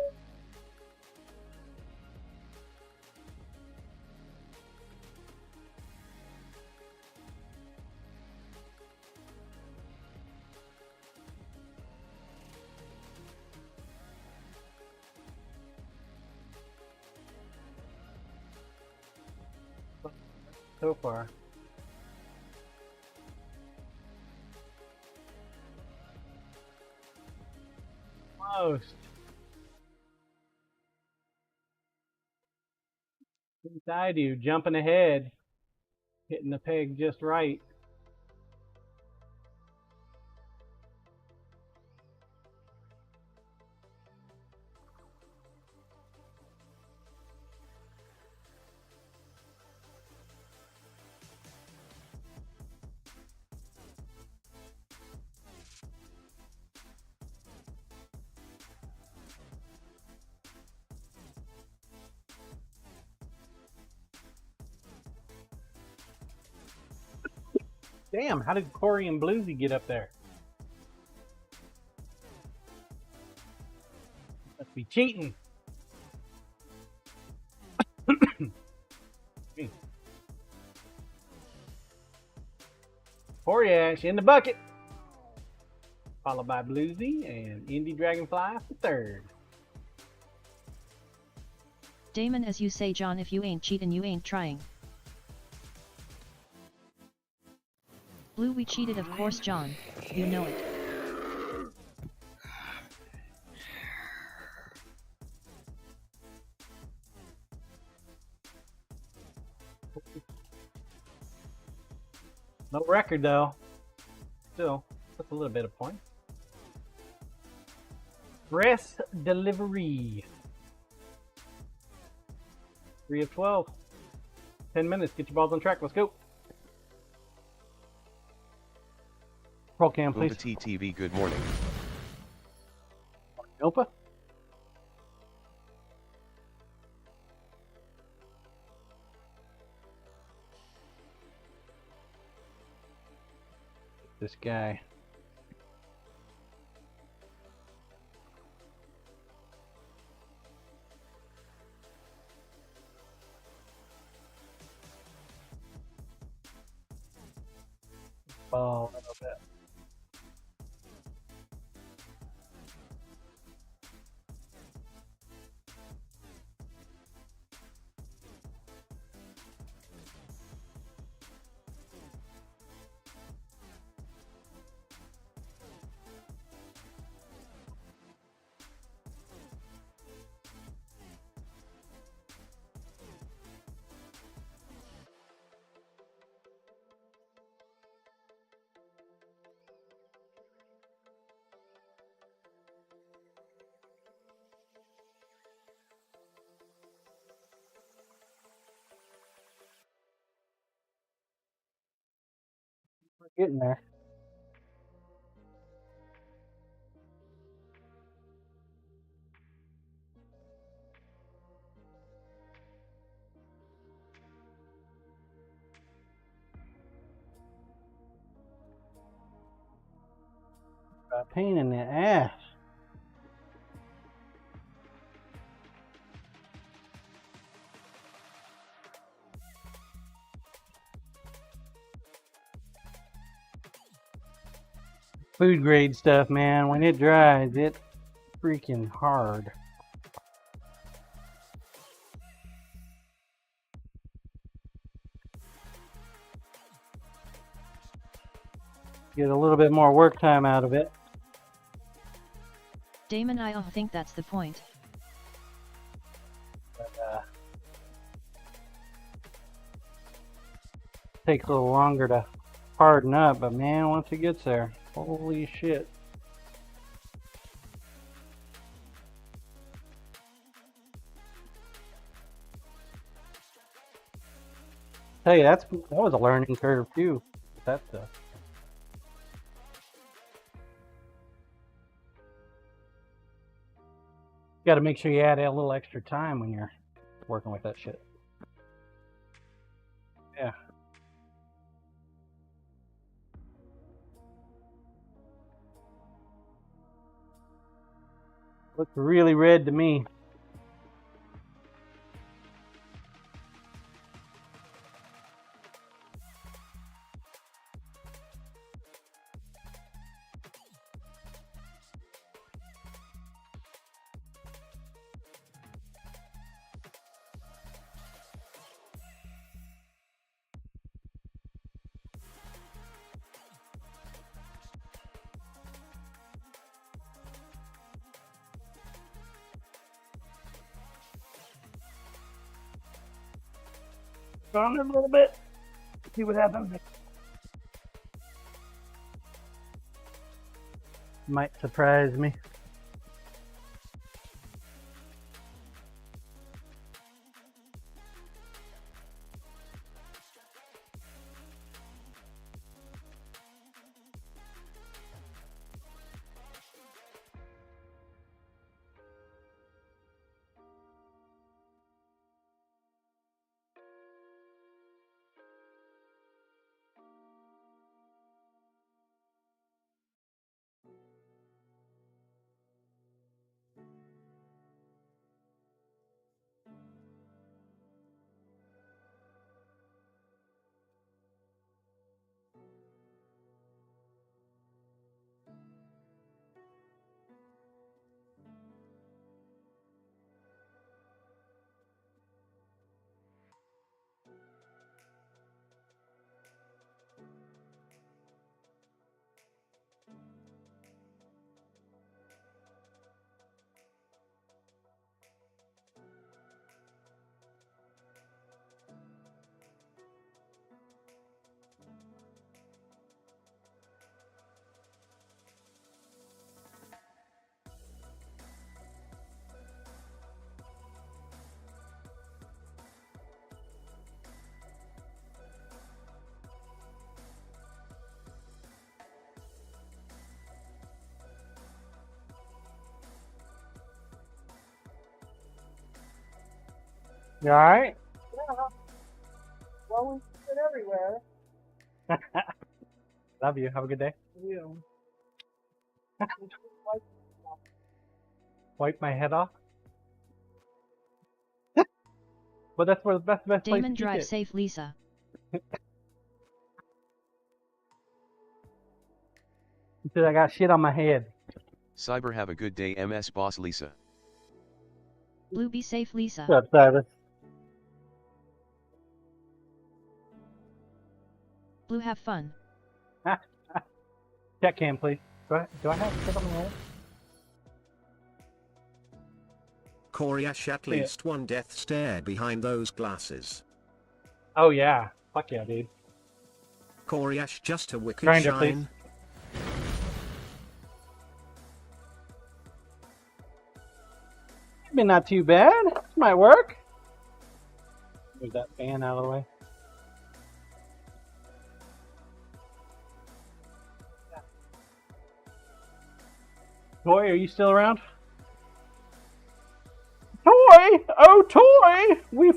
So far. Most. Inside you, jumping ahead, hitting the peg just right. Damn, how did Corey and Bluesy get up there? Must be cheating. Corey Ash in the bucket. Followed by Bluesy and Indie Dragonfly for third. Damon, as you say, John, if you ain't cheatin', you ain't trying. Blue, we cheated, of course, John. You know it. No record though. Still, that's a little bit of points. Express delivery. 3 of 12. 10 minutes. Get your balls on track. Let's go. Roll cam, please. Oompa TTV, good morning. Opa. This guy. Ball a little bit. We're getting there. A pain in the ass. Food grade stuff, man. When it dries, it's freaking hard. Get a little bit more work time out of it. Damon, I don't think that's the point. But, takes a little longer to harden up, but man, once it gets there, holy shit. Tell you, that was a learning curve too. That stuff. Got to make sure you add a little extra time when you're working with that shit. Yeah. Looks really red to me. On it a little bit. See what happens. Might surprise me. You alright? Yeah. Well, we sit everywhere. Love you. Have a good day. You. Wipe my head off. But that's where the best place Damon, to keep drive it. safe, Lisa. He said I got shit on my head. Cyber, have a good day, MS Boss Lisa. Blue, be safe, Lisa. What's up, Cyrus? Blue, have fun. Check cam, please. Do I have shit on my head? Coriash, at Yeah. least one death stare behind those glasses. Oh yeah. Fuck yeah, dude. Coriash, just a wicked Grinder, please. shine. Been not too bad. This might work. Move that fan out of the way. Toy, are you still around? Toy! Oh, Toy! We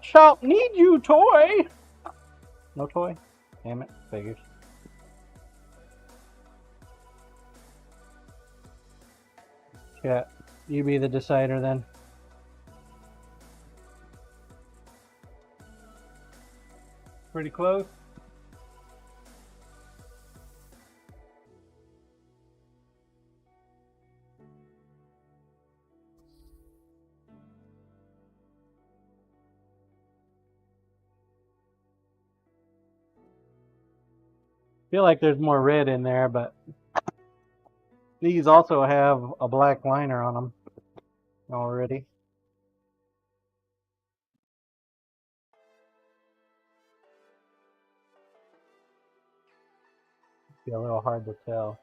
shall need you, Toy! No Toy? Damn it. Figures. Chat, you be the decider then. Pretty close. feel like there's more red in there, but these also have a black liner on them already. Be a little hard to tell.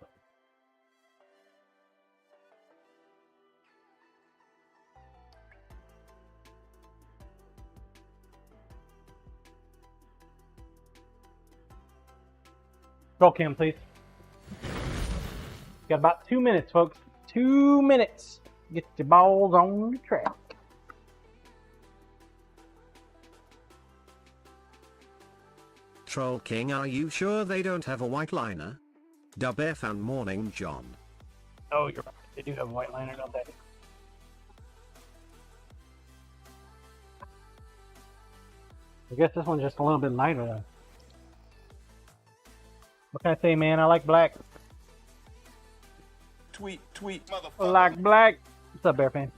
Roll cam, please. Got about 2 minutes, folks. 2 minutes. Get your balls on the track. Troll King, are you sure they don't have a white liner? Dub F and Morning John. Oh, you're right. They do have a white liner, don't they? I guess this one's just a little bit lighter, though. What can I say, man? I like black. Tweet, I motherfucker. like black. What's up, Bear Fan?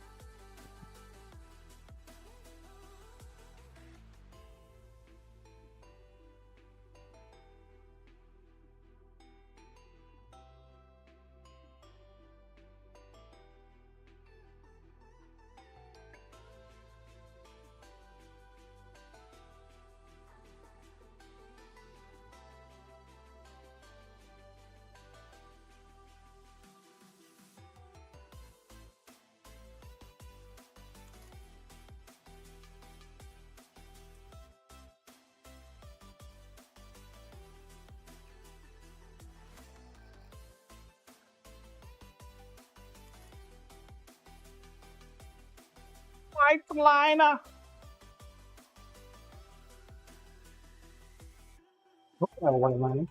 White liner. Oh, I have a white liner.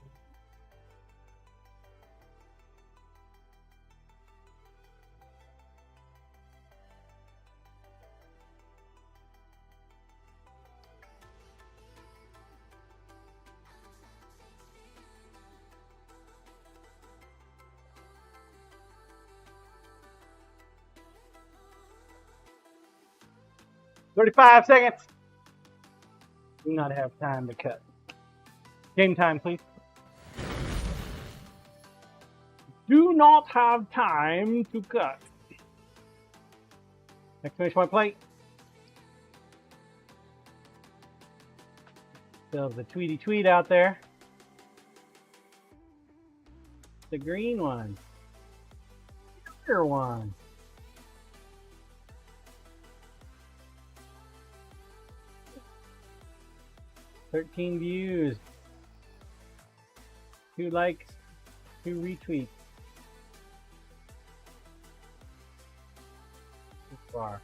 "35 seconds. Do not have time to cut. Game time, please. Do not have time to cut. Exclamation point plate. Still the Tweety Tweet out there. The green one. The other one. "13 views, 2 likes, 2 retweets. So far.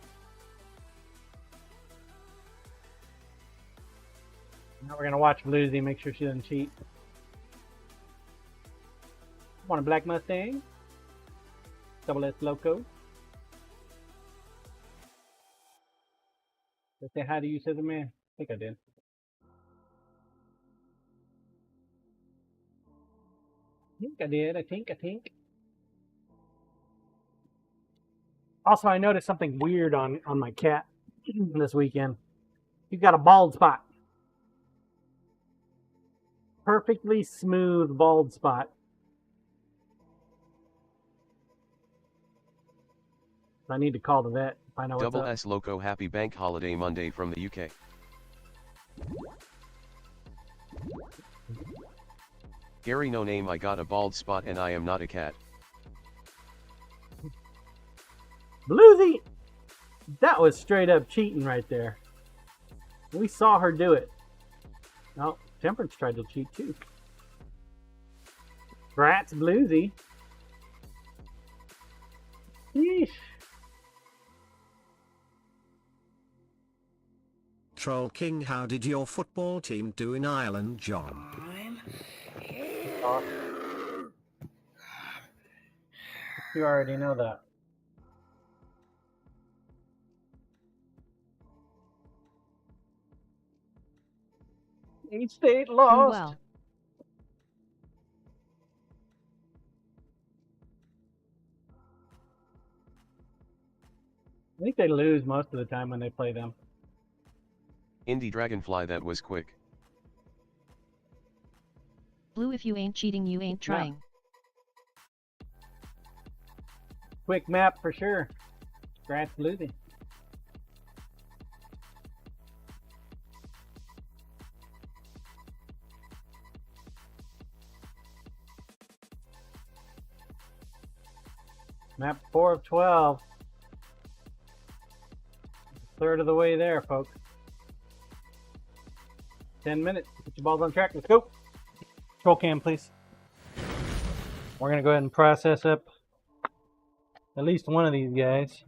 Now we're gonna watch Bluesy, make sure she doesn't cheat. Want a black Mustang? Double S Loco. Did I say hi to you, Scissor Man? I think I did. I think. Also, I noticed something weird on my cat this weekend. He's got a bald spot. Perfectly smooth bald spot. I need to call the vet, find out what's Double up. S Loco, happy bank holiday Monday from the UK. Gary no name, I got a bald spot and I am not a cat. Bluesy! That was straight up cheating right there. We saw her do it. Oh, Temperance tried to cheat too. Rats Bluesy. Yeesh. Troll King, how did your football team do in Ireland, John? You already know that. Each state lost. Well, I think they lose most of the time when they play them. Indie Dragonfly, that was quick. Blue, if you ain't cheating, you ain't trying. Quick map for sure. Grant's losing. Map 4 of 12. Third of the way there, folks. 10 minutes. Get your balls on track. Let's go. Control cam, please. We're going to go ahead and process up at least one of these guys.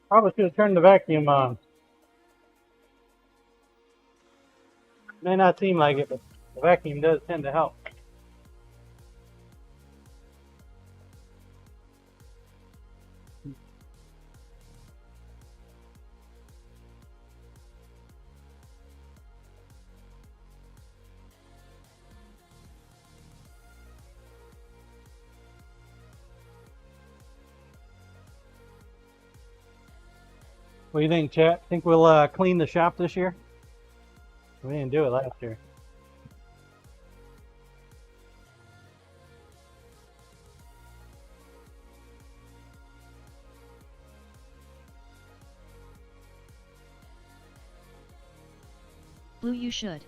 Probably should have turned the vacuum on. May not seem like it, but the vacuum does tend to help. What do you think, chat? Think we'll clean the shop this year? We didn't do it last year. Blue, you should.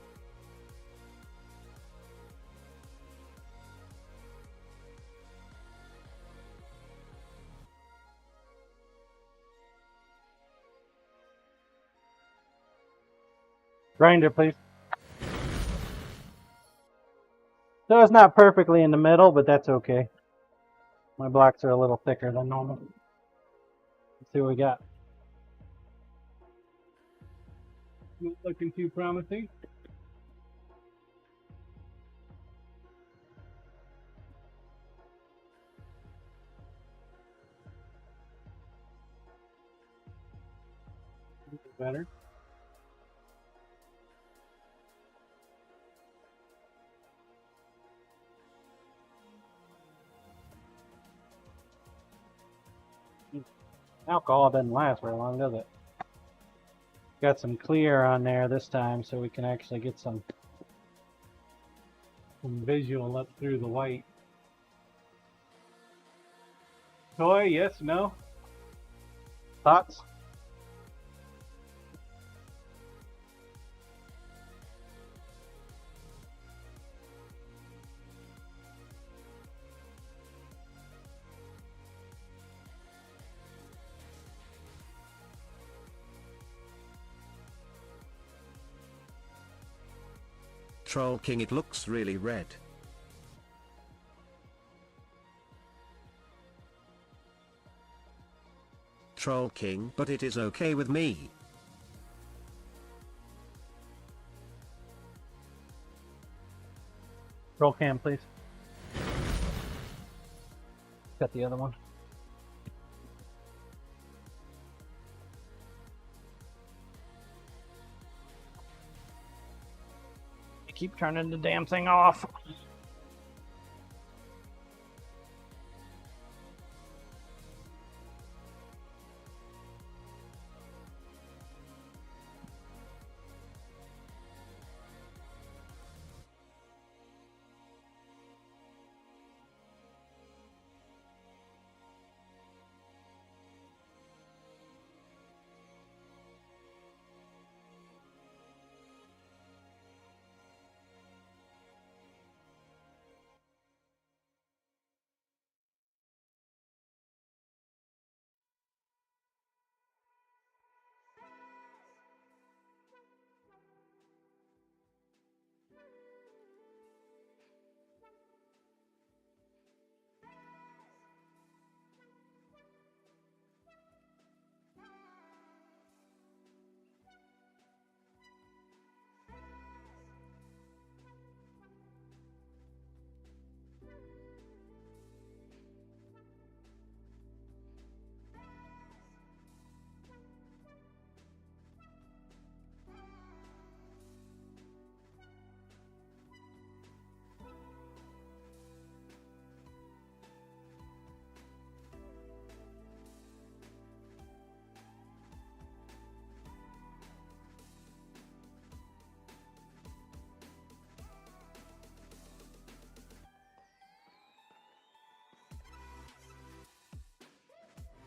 Grinder, please. So it's not perfectly in the middle, but that's okay. My blocks are a little thicker than normal. Let's see what we got. Not looking too promising. Better. Alcohol doesn't last very long, does it? Got some clear on there this time so we can actually get some visual up through the white. Toy, yes, no? Thoughts? Troll King, it looks really red. Troll King, but it is okay with me. Roll cam, please. Got the other one. You keep turning the damn thing off.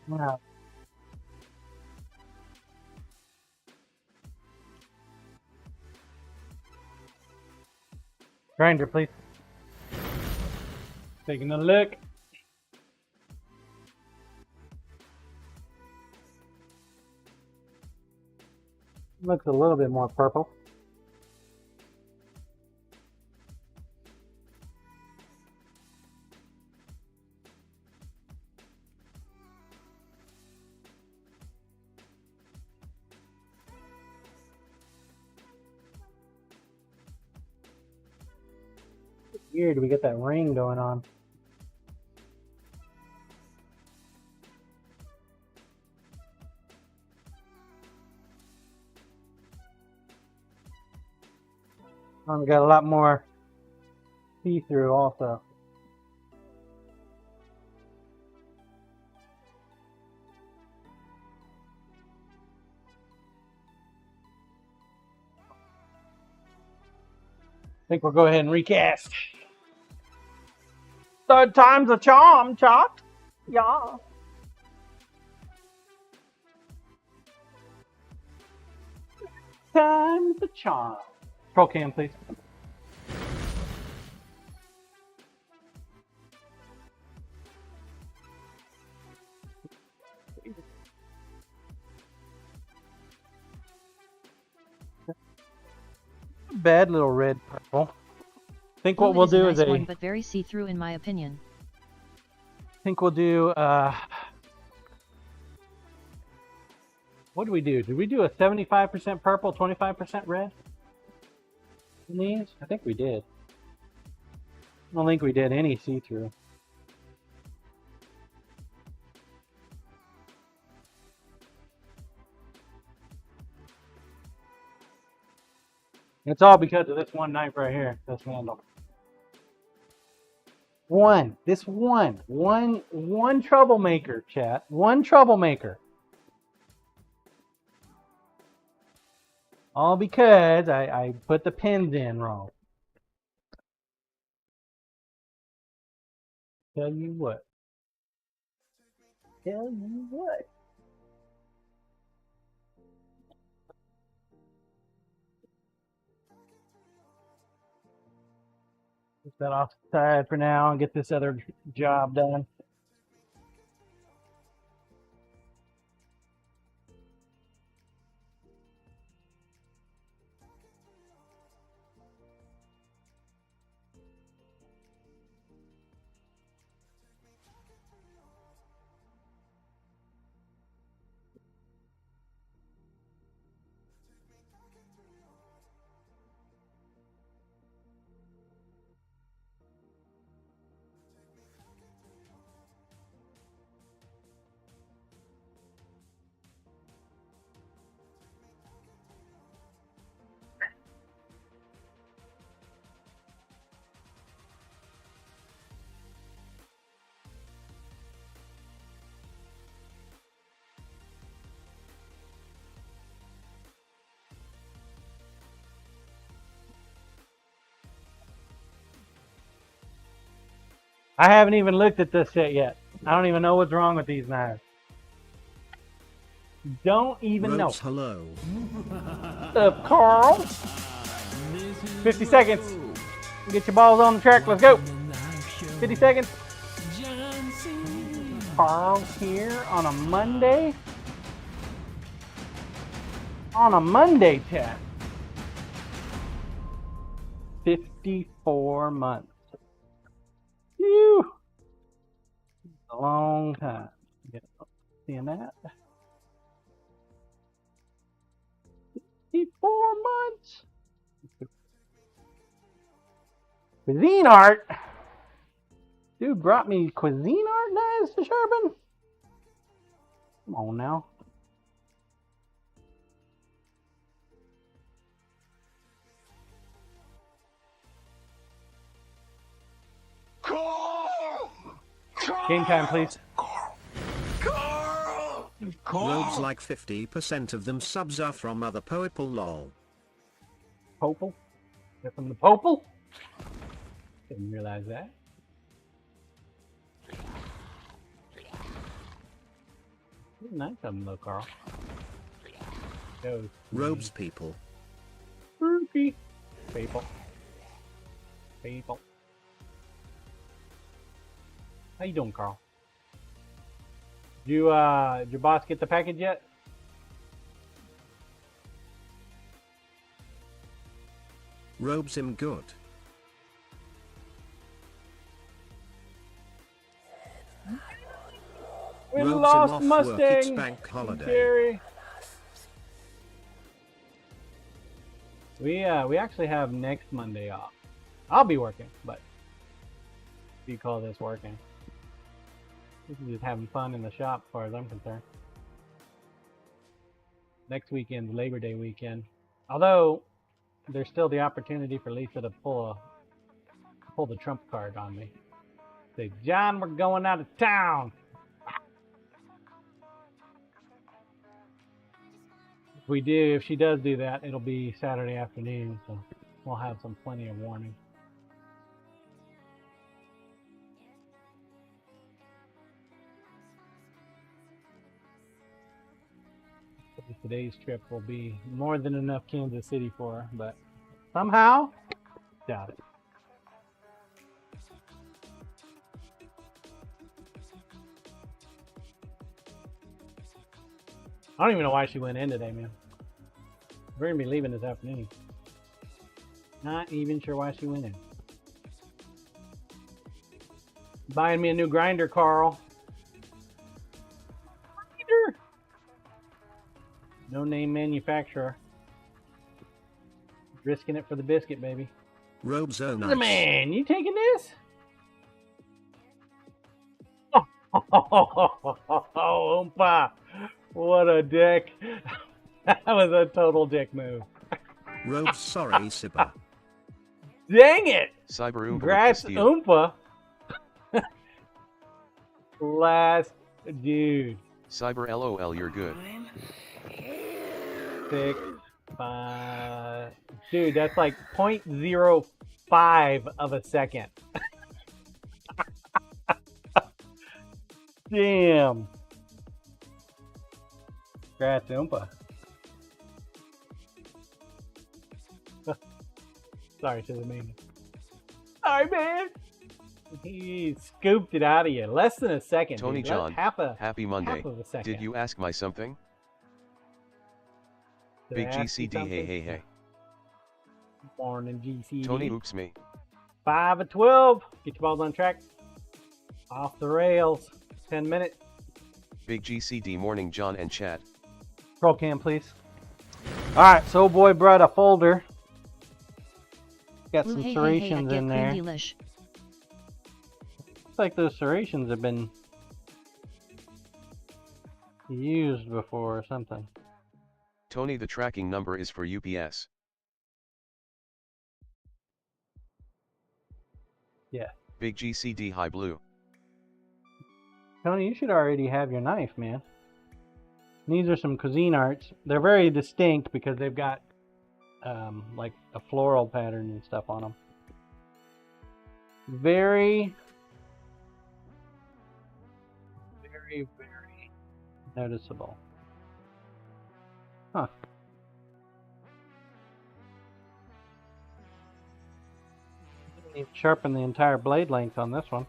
Wow. Grinder, please. Taking a look. Looks a little bit more purple. Weird, we get that ring going on. Oh, we got a lot more see-through also. I think we'll go ahead and recast. Third time's a charm, Chuck. Yeah. Time's a charm. Control cam, please. Bad little red purple. I think what Blue we'll is do a is nice one, but very see-through in my opinion. I think we'll do what do we do? Did we do a 75% purple, 25% red in these? I think we did. I don't think we did any see-through. It's all because of this one knife right here, this handle. One troublemaker, chat. One troublemaker. All because I put the pins in wrong. Tell you what. Tell you what. Put that off the side for now and get this other job done. I haven't even looked at this set yet. I don't even know what's wrong with these knives. Don't even know. Hello. What's up, Carl? 50 seconds. Get your balls on the track. Let's go. 50 seconds. Carl here on a Monday. On a Monday, chat. 54 months. Phew. A long time. Seeing that? 54 months. Cuisine art. Dude brought me cuisine art knives to sharpen. Come on now. Game time, please. Loads like 50% of them subs are from other Popal lol. Popal? They're from the Popal? Didn't realize that. Nice of them though, Carl. Those Robes people. spooky people. People. How you doing, Carl? Did your boss get the package yet? Robes him good. We Robes him lost off Mustang. work, it's bank holiday. Gary. We actually have next Monday off. I'll be working, but if you call this working, this is just having fun in the shop, as far as I'm concerned. Next weekend's Labor Day weekend, although there's still the opportunity for Lisa to pull the trump card on me. Say, John, we're going out of town. If she does do that, it'll be Saturday afternoon, so we'll have plenty of warning. Today's trip will be more than enough Kansas City for her, but somehow, doubt it. I don't even know why she went in today, man. We're gonna be leaving this afternoon. Not even sure why she went in. Buying me a new grinder, Carl. Grinder. No name manufacturer. Risking it for the biscuit, baby. Robes oh The nice. man, you taking this? Oh, Oompa. What a dick. That was a total dick move. Robes sorry Sibba. Dang it! Cyber Oompa with Congrats, Castile. Oompa. Last dude. Cyber LOL, you're good. 6, 5. Dude, that's like 0.05 of a second. Damn. Congrats, Oompa. Sorry to the man. Sorry, man. He scooped it out of you. Less than a second. Tony dude. John, Happy happy Monday. half of a second. Did you ask my something? Did Big I ask you GCD, hey something? hey hey. Morning, GCD. Tony oops me. 5 of 12. Get your balls on track. Off the rails. 10 minutes. Big GCD morning John and chat. Roll cam, please. Alright, so boy brought a folder. Got Ooh, some hey, hey, serrations hey, in get there. cream delish. Looks like those serrations have been used before or something. Tony, the tracking number is for UPS. Yeah. Big GCD high blue. Tony, you should already have your knife, man. These are some cuisine arts. They're very distinct because they've got like a floral pattern and stuff on them. Very, very, very noticeable. Huh. Didn't even sharpen the entire blade length on this one.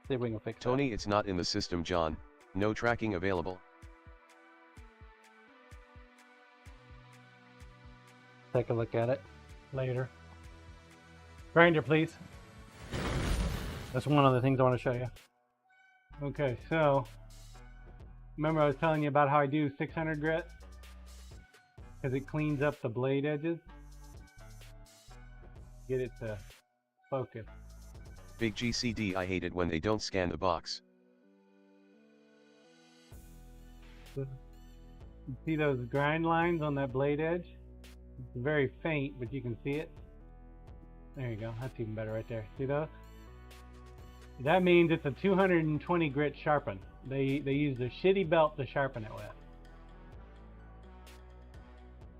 See if we can fix Tony, it's not in the system John. No tracking available. that. Take a look at it later. Grinder, please. That's one of the things I want to show you. Okay, so remember I was telling you about how I do 600 grit? Because it cleans up the blade edges. Get it to focus. Big GCD, I hate it when they don't scan the box. You see those grind lines on that blade edge? It's very faint, but you can see it. There you go. That's even better right there. See those? That means it's a 220 grit sharpen. They used a shitty belt to sharpen it with.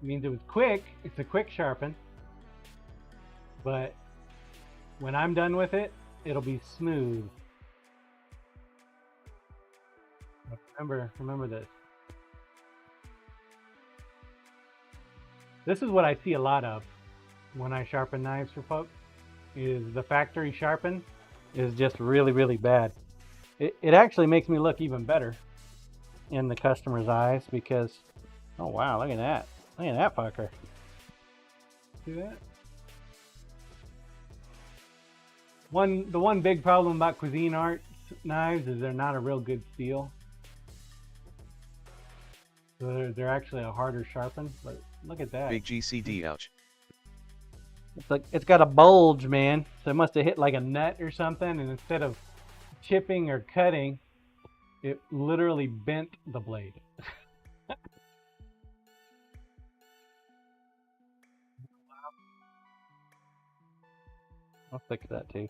It means it was quick. It's a quick sharpen. But when I'm done with it, it'll be smooth. Remember this. This is what I see a lot of when I sharpen knives for folks, is the factory sharpen is just really, really bad. It actually makes me look even better in the customer's eyes because, oh wow, look at that. Look at that fucker. See that? The one big problem about cuisine art knives is they're not a real good steel. So they're actually a harder sharpen, but look at that. Big GCD, ouch. It's like it's got a bulge, man. So it must have hit like a nut or something, and instead of chipping or cutting, it literally bent the blade. I'll fix that too.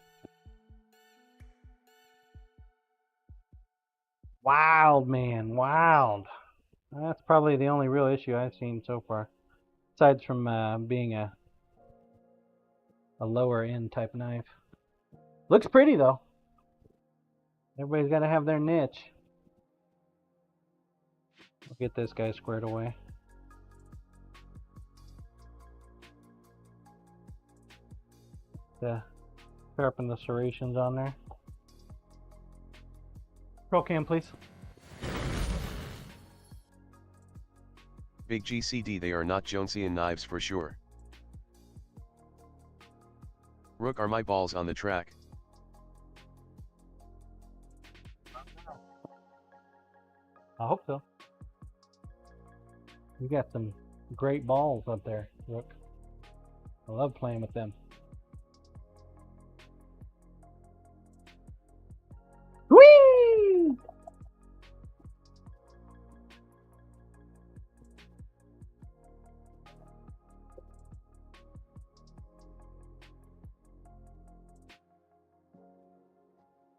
Wild, man, wild. That's probably the only real issue I've seen so far, aside from being a lower end type knife. Looks pretty though. Everybody's got to have their niche. We'll get this guy squared away. Sharpen the serrations on there. Roll cam, please. Big GCD, they are not Jonesian knives for sure. Rook, are my balls on the track? I hope so. You got some great balls up there, Rook. I love playing with them. Whee!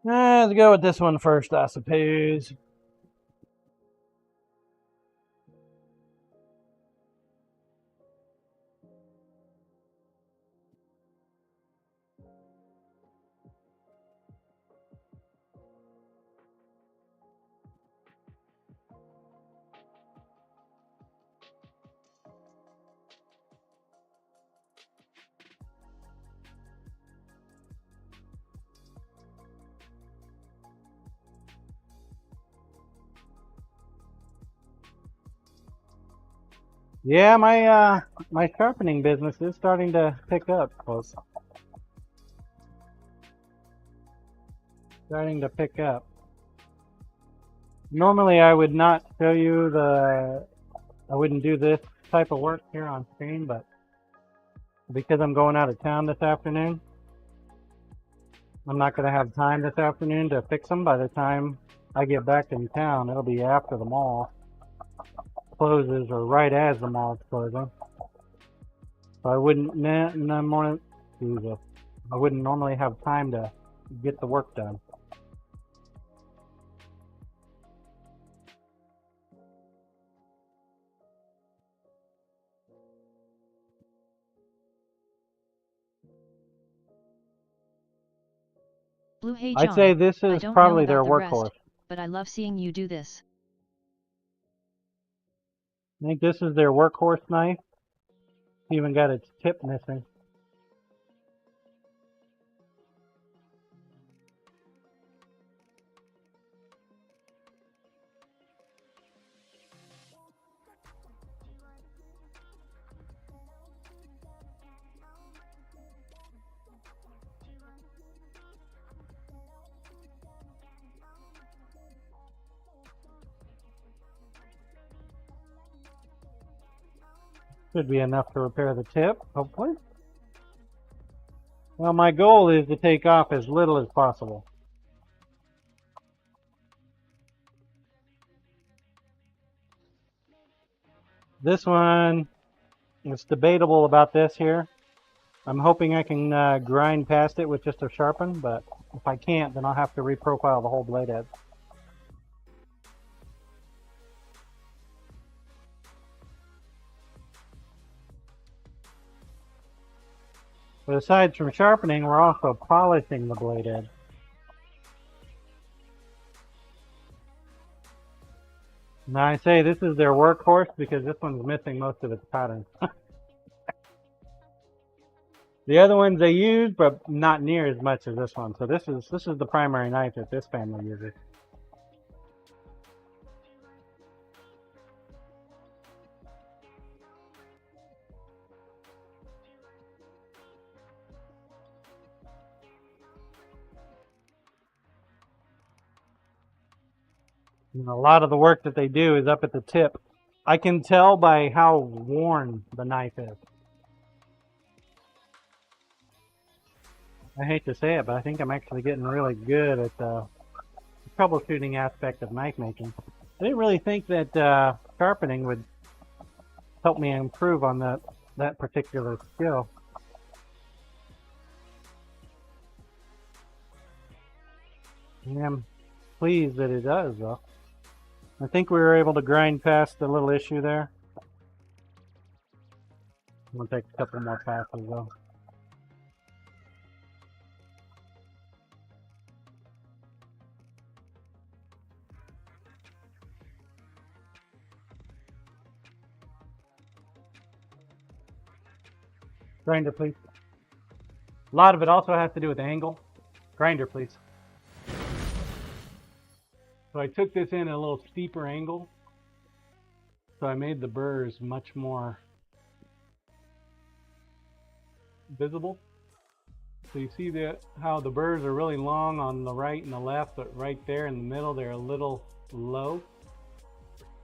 Let's go with this one first, I suppose. Yeah, my sharpening business is starting to pick up, folks. Starting to pick up. Normally I would not show you I wouldn't do this type of work here on screen, but because I'm going out of town this afternoon, I'm not going to have time this afternoon to fix them. By the time I get back in town, it'll be after the mall closes or right as the mall is closing. So I wouldn't I wouldn't normally have time to get the work done. Blue, hey I'd John, say this I is don't probably know their about the rest, workhorse. but I love seeing you do this. I think this is their workhorse knife. It's even got its tip missing. Should be enough to repair the tip, hopefully. Well, my goal is to take off as little as possible. This one, it's debatable about this here. I'm hoping I can grind past it with just a sharpen, but if I can't, then I'll have to reprofile the whole blade head. But aside from sharpening, we're also polishing the blade edge. Now I say this is their workhorse because this one's missing most of its patterns. The other ones they use, but not near as much as this one. So this is the primary knife that this family uses. And a lot of the work that they do is up at the tip. I can tell by how worn the knife is. I hate to say it, but I think I'm actually getting really good at the troubleshooting aspect of knife making. I didn't really think that sharpening would help me improve on that particular skill. I'm pleased that it does, though. I think we were able to grind past the little issue there. I'm going to take a couple more passes, though. Grinder, please. A lot of it also has to do with angle. Grinder, please. So I took this in at a little steeper angle. So I made the burrs much more visible. So you see that how the burrs are really long on the right and the left, but right there in the middle they're a little low.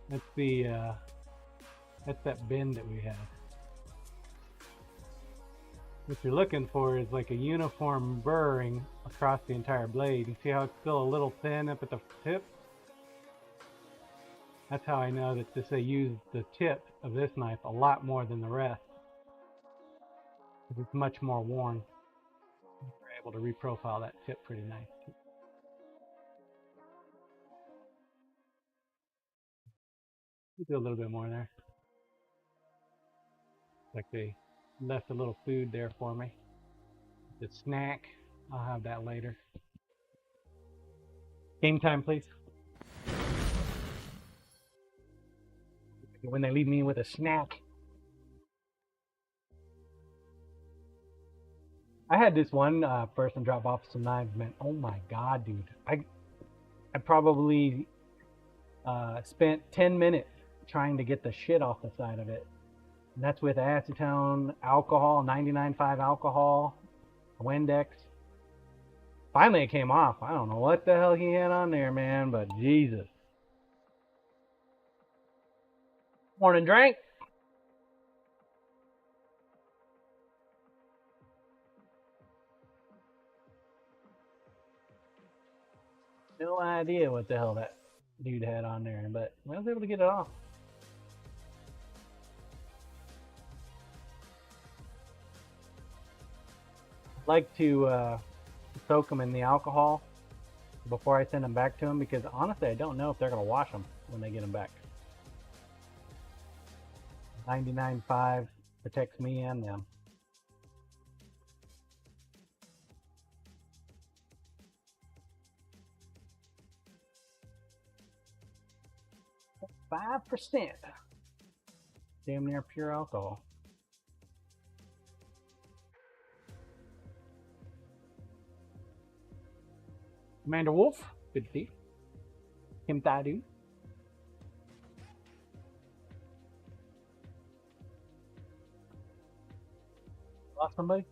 That's that bend that we had. What you're looking for is like a uniform burring across the entire blade. You see how it's still a little thin up at the tip? That's how I know that they use the tip of this knife a lot more than the rest. It's much more worn. We're able to reprofile that tip pretty nice. Do a little bit more there. Like they left a little food there for me. The snack, I'll have that later. Game time, please. When they leave me with a snack. I had this one person drop off some knives, man. Oh my god, dude. I probably spent 10 minutes trying to get the shit off the side of it. And that's with acetone, alcohol, 99.5 alcohol, Windex. Finally it came off. I don't know what the hell he had on there, man, but Jesus. Morning drink. No idea what the hell that dude had on there, but I was able to get it off. I like to soak them in the alcohol before I send them back to them because honestly I don't know if they're going to wash them when they get them back. 99.5 protects me and them. %. Damn near pure alcohol. Commander Wolf, good to see you. Kim Thadu. Lost somebody?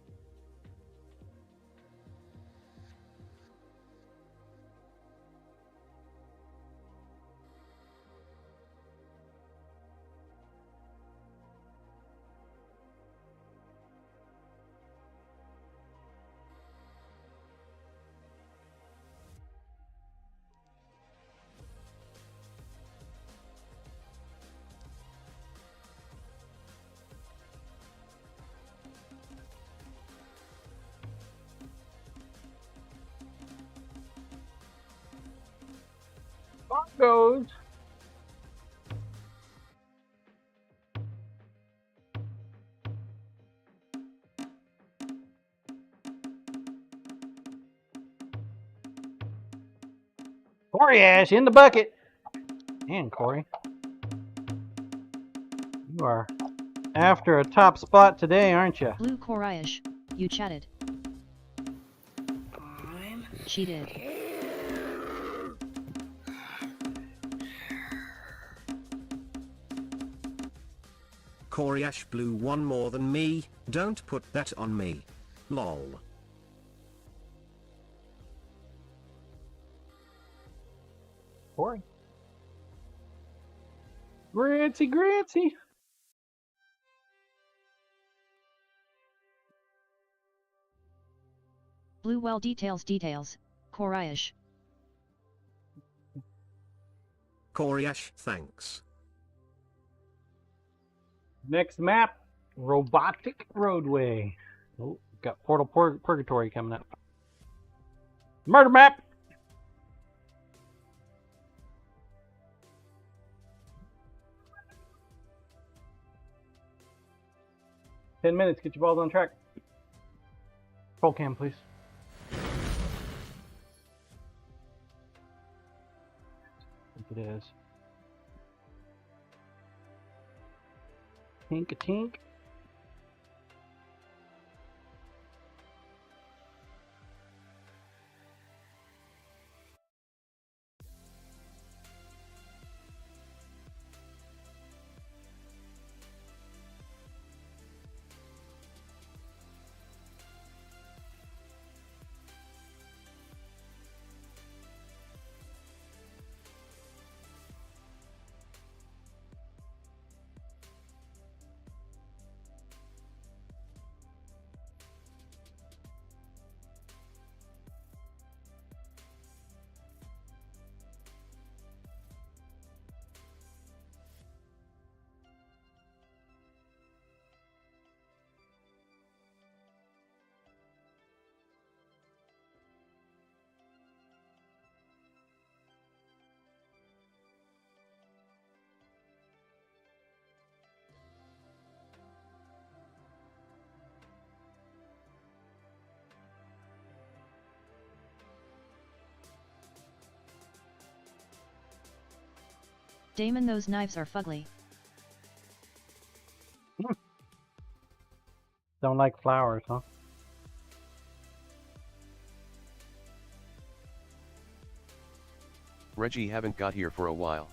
Bongos. Corey Ash in the bucket. And Corey. You are after a top spot today, aren't you? Blue Koraish, you chatted. Cheated. Koryash blew one more than me, don't put that on me. Lol. Corey. Grancy, Grancy. Blue well details, Koraish. Koryash, thanks. Next map, Robotic Roadway. Oh, got Portal Purgatory coming up. Murder map. Ten minutes, get your balls on track. Roll cam, please. I think it is. Tink-a-tink. Damon, those knives are fugly. Don't like flowers, huh? Reggie haven't got here for a while.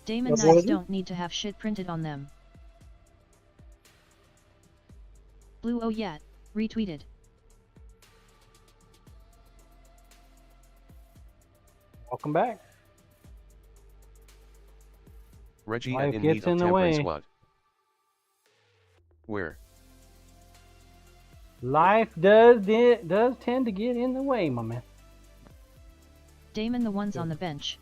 Damon, What's knives that? don't need to have shit printed on them. Blue oh yeah, retweeted. Welcome back. Reggie Life in gets need in of the temperance way. what? Where? Life does tend to get in the way, my man. Damon, the ones on the bench.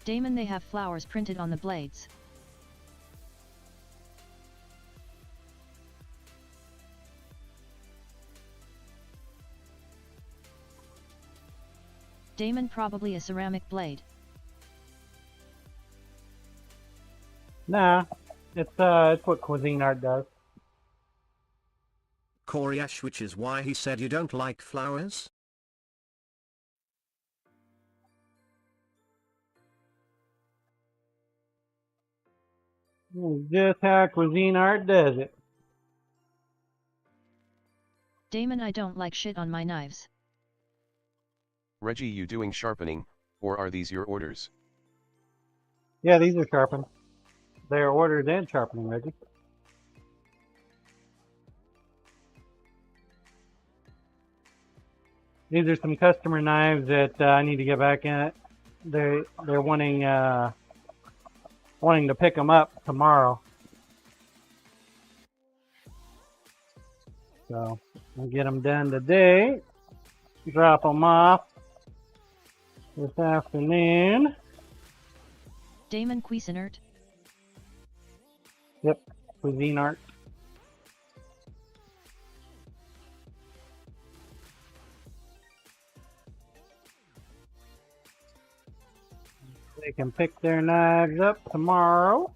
Damon, they have flowers printed on the blades. Damon, probably a ceramic blade. Nah, it's what cuisine art does. Koryash, which is why he said you don't like flowers? Just how cuisine art does it. Damon, I don't like shit on my knives. Reggie, you doing sharpening, or are these your orders? Yeah, these are sharpened. They are ordered and sharpening, Reggie. These are some customer knives that I need to get back in it. They're wanting to pick them up tomorrow. So I'll get them done today. Drop them off this afternoon. Damon Cuisinart. Yep, cuisine art. They can pick their knives up tomorrow.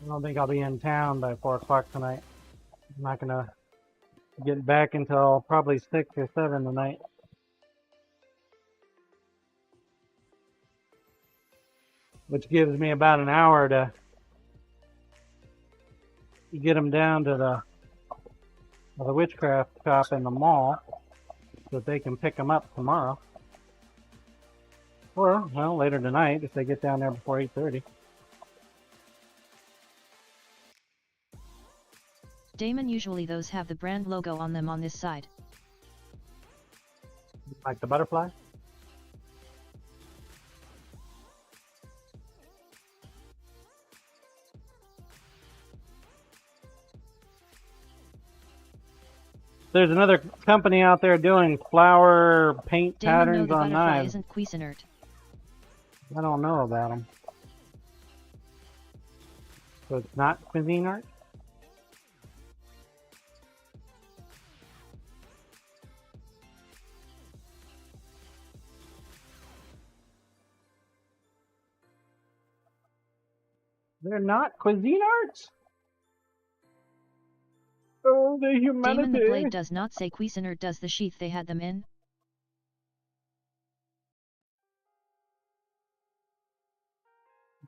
I don't think I'll be in town by 4 o'clock tonight. I'm not gonna get back until probably 6 or 7 tonight. Which gives me about an hour to get them down to the witchcraft shop in the mall so that they can pick them up tomorrow. Or, well, later tonight if they get down there before 8:30. Damon, usually those have the brand logo on them on this side. Like the butterfly? There's another company out there doing flower paint Damon, no, patterns the on butterfly knives. isn't Cuisinart. I don't know about them. So it's not cuisine art? They're not cuisine arts? Oh, the humanity. Damon, the blade does not say Cuisinart, does the sheath they had them in?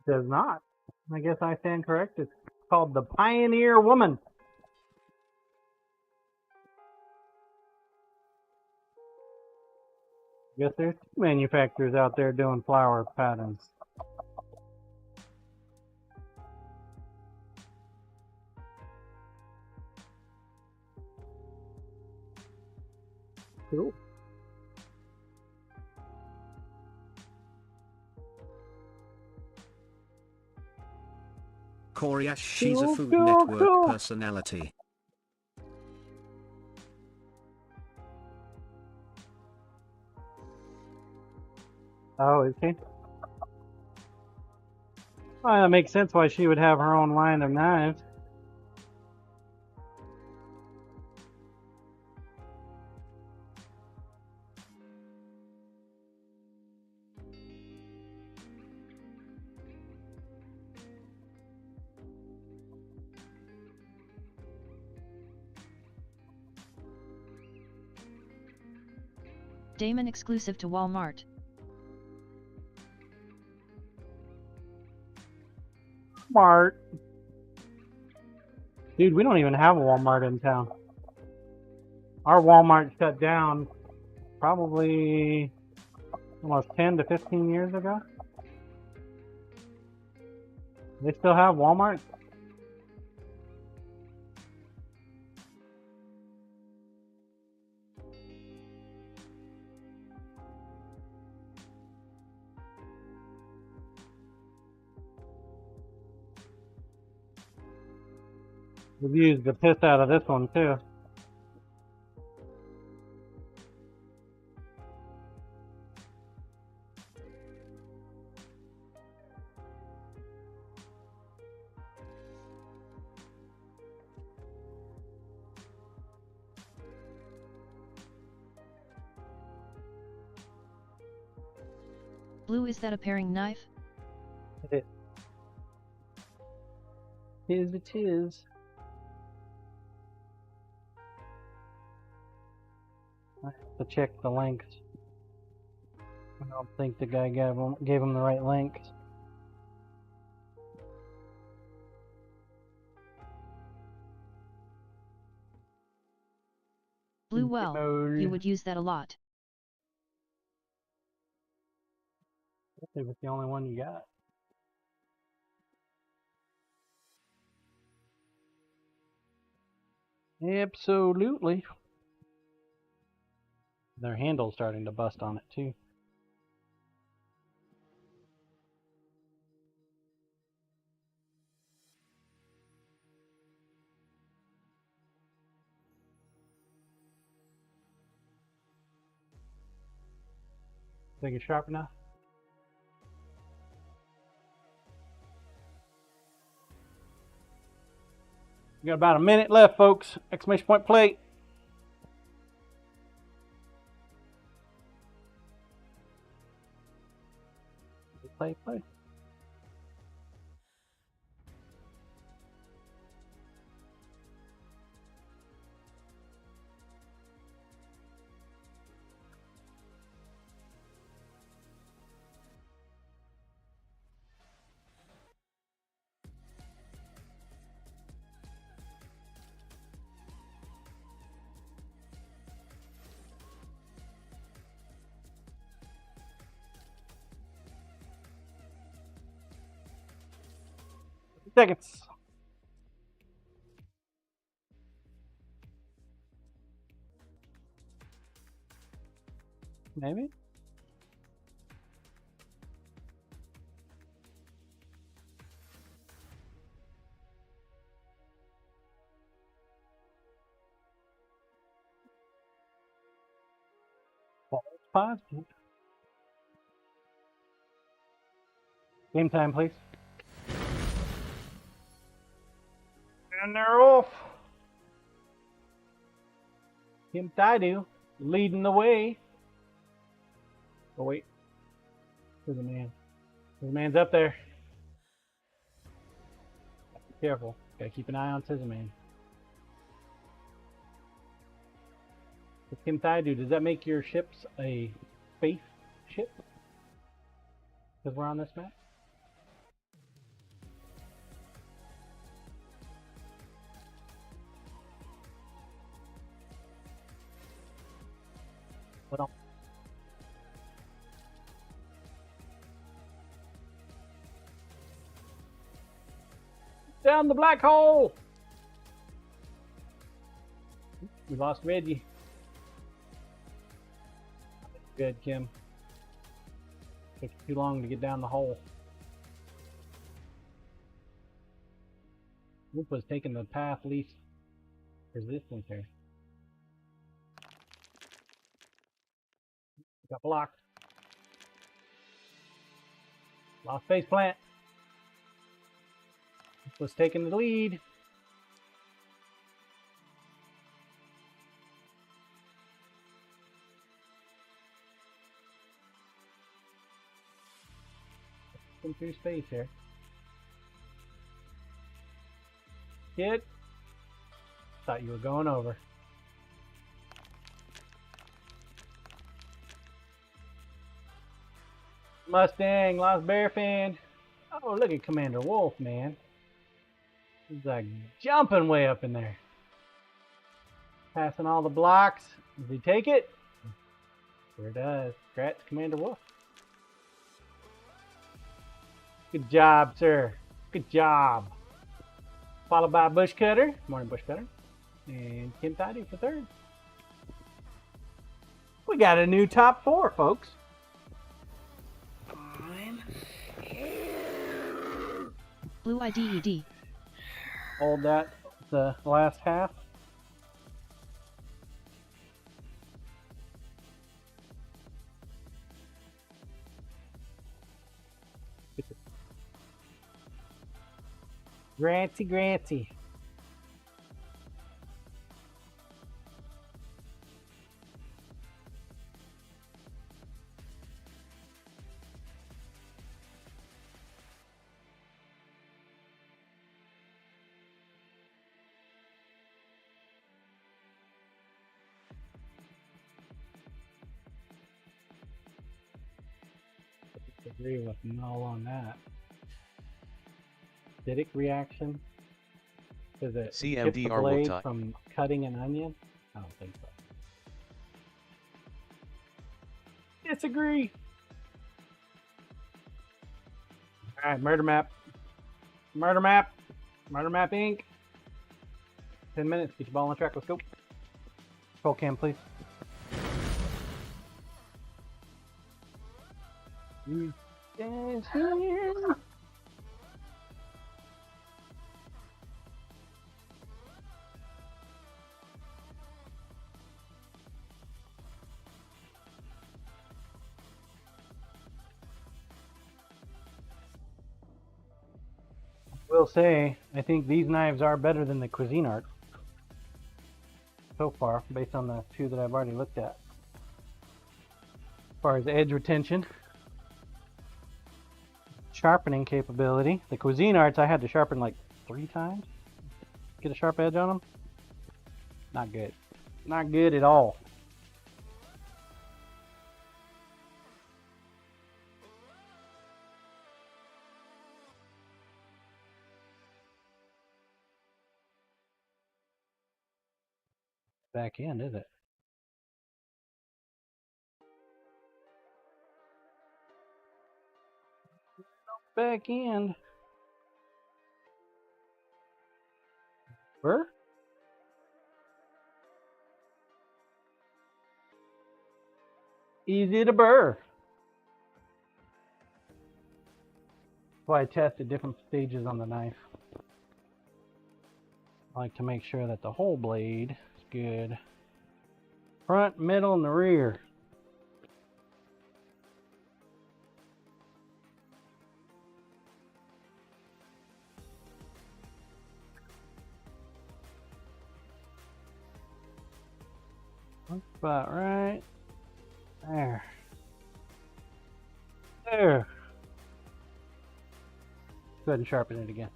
Does not. I guess I stand correct. It's called the Pioneer Woman. Guess there's 2 manufacturers out there doing flower patterns. Cool. Coriash, she's a Cool, Food cool, Network cool. personality. Oh, is she? Well, that makes sense why she would have her own line of knives. Damon, exclusive to Walmart. Walmart. Dude, we don't even have a Walmart in town. Our Walmart shut down probably almost 10 to 15 years ago. They still have Walmart? We've used the piss out of this one too. Blue, is that a paring knife? It is. It is. I have to check the length. I don't think the guy gave him the right length. Blue, well, you would use that a lot. If it's the only one you got. Absolutely. Their handle's starting to bust on it too. Think it's sharp enough? We got about a minute left, folks. Exclamation point plate. Play. Seconds. Maybe. Pause. Game time, please. And they're off. Kim Taidu leading the way. Oh, wait. Where's the man? The man's up there. Be careful. Gotta keep an eye on Scissor Man. Kim Taidu, does that make your ships a space ship? Because we're on this map? Well, down the black hole! We lost Reggie. Good, Kim. Took too long to get down the hole. Whoop was taking the path least resistance here. Got blocked. Lost face plant. Whoop was taking the lead. Through space here. Kid, thought you were going over. Mustang lost Bearfin. Oh, look at Commander Wolf, man. He's like jumping way up in there. Passing all the blocks. Does he take it? Sure does. Congrats, Commander Wolf. Good job, sir. Good job. Followed by Bush Cutter. Morning, Bush Cutter. And Kim Taidu for third. We got a new top four, folks. Blue IDED. Hold that the last half. Granty. Agree with null on that. Acidic reaction. Does it skip the CMDR blade will from cutting an onion? I don't think so. Disagree. All right, murder map. Murder map Inc. 10 minutes. Get your ball on track. Let's go. Roll cam, please. You dance here. Will say, I think these knives are better than the Cuisine Art so far, based on the two that I've already looked at. As far as edge retention, sharpening capability, the Cuisine Arts I had to sharpen like 3 times. Get a sharp edge on them. Not good. Not good at all. Back end, is it? Back end. Burr? Easy to burr. That's why I tested different stages on the knife. I like to make sure that the whole blade is good. Front, middle, and the rear. That's about right. There. There. Go ahead and sharpen it again.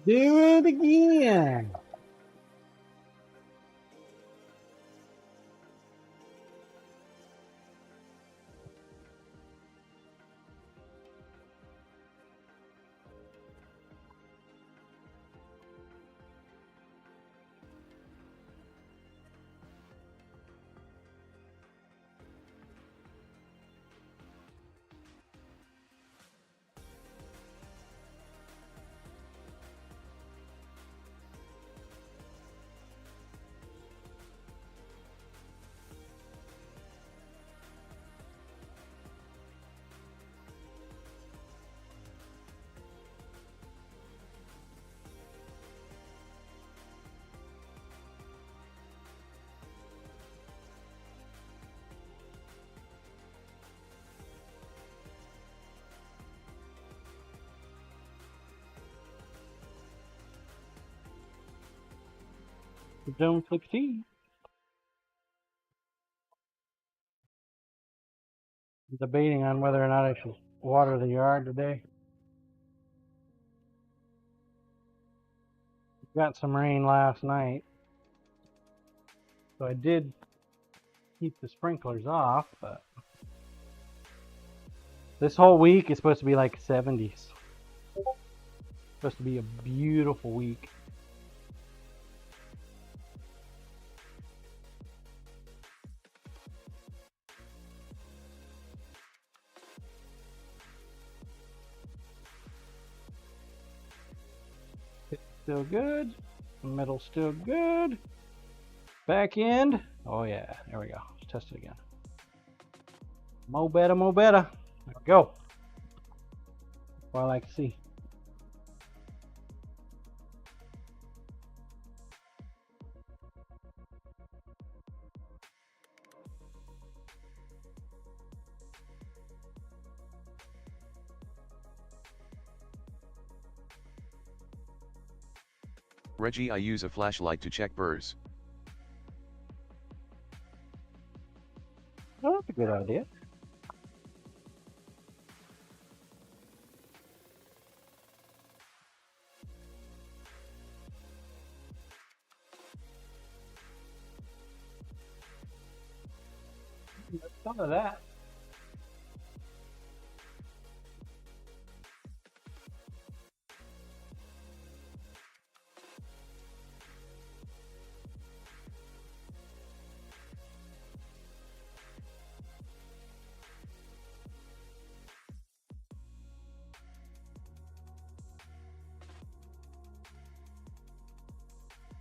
Do it again. Don't succeed. Debating on whether or not I should water the yard today. Got some rain last night, so I did keep the sprinklers off, but this whole week is supposed to be like 70s. Supposed to be a beautiful week. Still good. Middle still good. Back end. Oh yeah, there we go. Let's test it again. Mo better, mo better. There we go. What I like to see. Reggie, I use a flashlight to check burrs. Oh, that's a good idea. Some of that.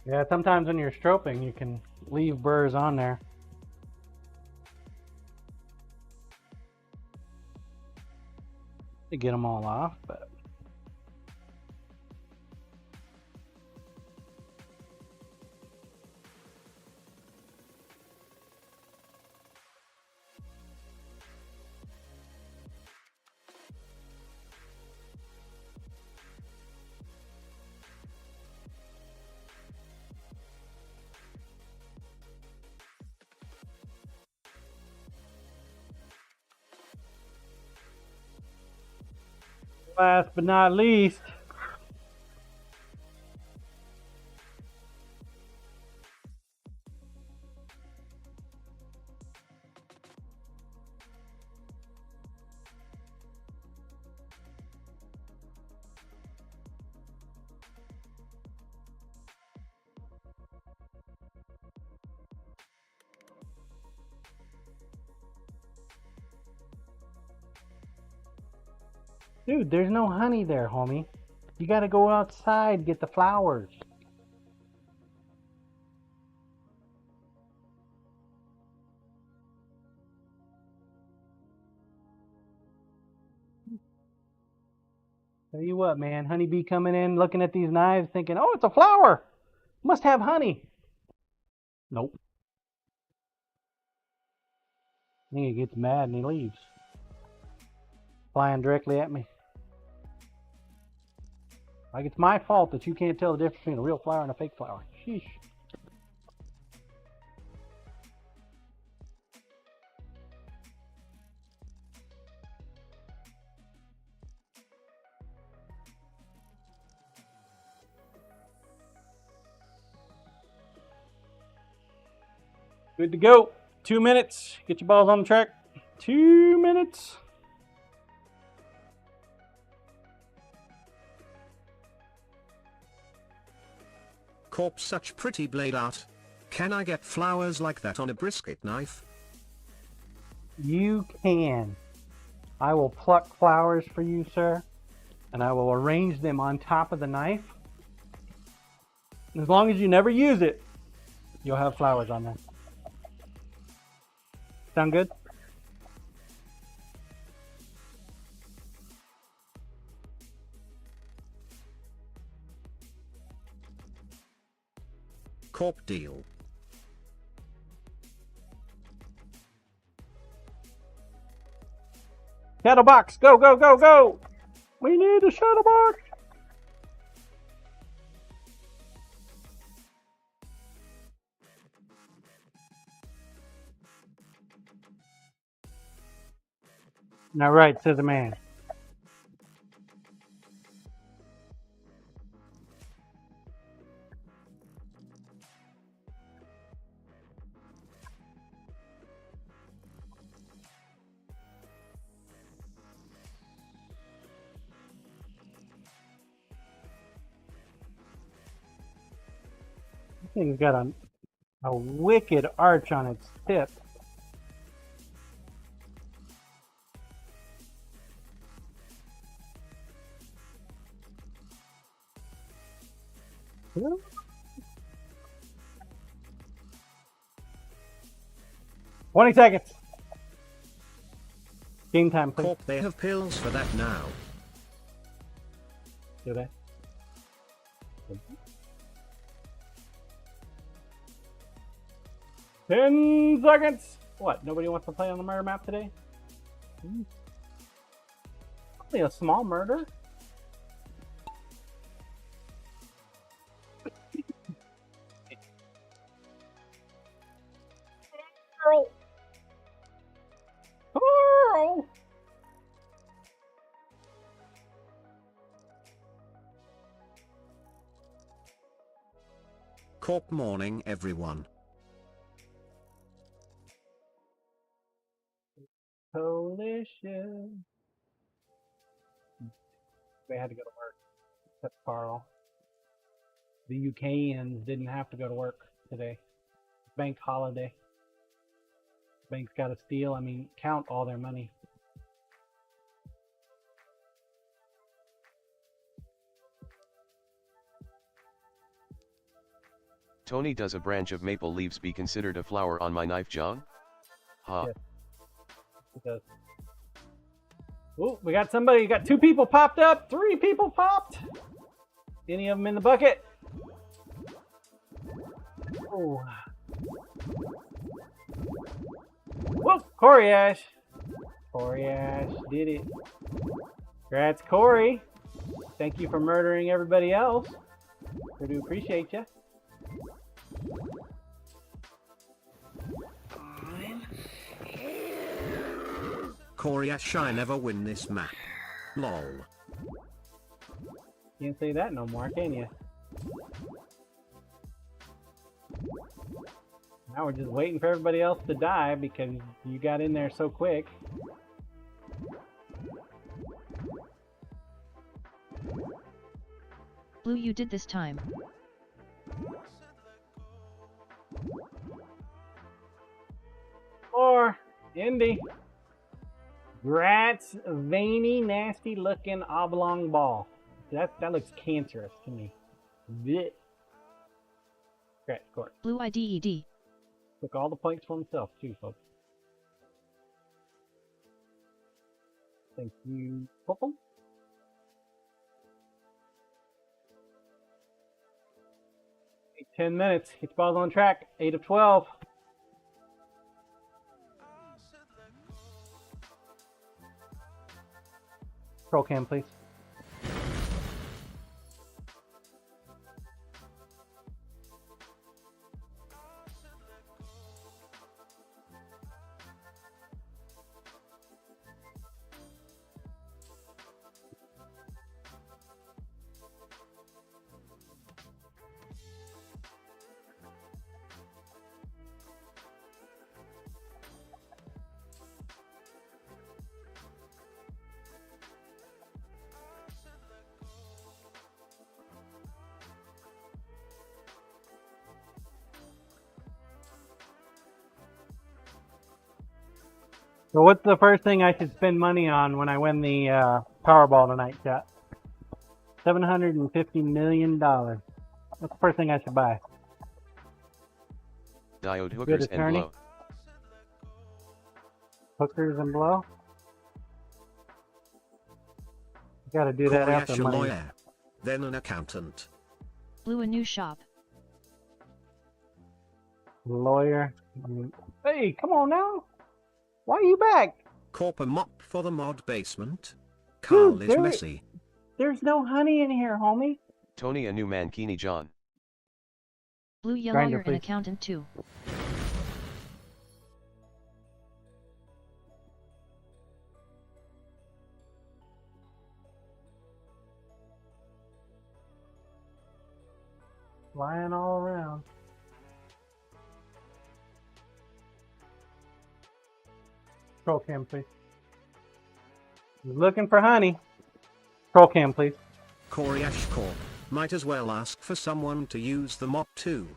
Yeah, sometimes when you're stroping, you can leave burrs on there. To get them all off, but Last but not least, dude, there's no honey there, homie. You gotta go outside, get the flowers. Tell you what, man, honeybee coming in, looking at these knives, thinking, oh, it's a flower. Must have honey. Nope. I think he gets mad and he leaves. Flying directly at me. Like it's my fault that you can't tell the difference between a real flower and a fake flower. Sheesh. Good to go. 2 minutes. Get your balls on the track. 2 minutes. Corp, such pretty blade art. Can I get flowers like that on a brisket knife? You can. I will pluck flowers for you, sir, and I will arrange them on top of the knife. As long as you never use it, you'll have flowers on there. Sound good? Corp deal. Shadow box, go, go, go, go! We need a shadow box! Now right, says the man. This thing's got a wicked arch on its tip. Yeah. 20 seconds. Game time, please. Corp, they have pills for that now. Do they? 10 seconds. What? Nobody wants to play on the murder map today? Only a small murder. Girl. Girl. Corp, morning everyone. Delicious. They had to go to work. Except Carl. The UKians didn't have to go to work today. Bank holiday. Bank's got to count all their money. Tony, does a branch of maple leaves be considered a flower on my knife, John? Ha. Yes. It does. Oh, we got somebody. We got 2 people popped up. 3 people popped. Any of them in the bucket? Oh. Whoa, Corey Ash. Corey Ash did it. Congrats, Corey. Thank you for murdering everybody else. We do appreciate you. Corey Ash, I never win this map. Lol. Can't say that no more, can you? Now we're just waiting for everybody else to die because you got in there so quick. Blue, you did this time. Or Indy. Grat's veiny, nasty looking oblong ball. That looks cancerous to me. Blech. Grat scored. Blue IDED. Took all the points for himself too, folks. Thank you, Purple. Okay, 10 minutes. Get the balls on track. 8 of 12. Control cam, please. So what's the first thing I should spend money on when I win the Powerball tonight, chat? $750 million. That's the first thing I should buy. Diode hookers and attorney. blow. Hookers and blow? You gotta do that after Koresh, a money. lawyer, then an accountant. Blue, a new shop. Lawyer. Hey, come on now. Why are you back? Corp, a mop for the mod basement. Carl is there- messy. There's no honey in here, homie. Tony a new mankini John. Blue, ya Grinder, lawyer and please. accountant too. Flying all around. Control cam, please. Looking for honey. Control cam, please. Koresh Corp, might as well ask for someone to use the mop too.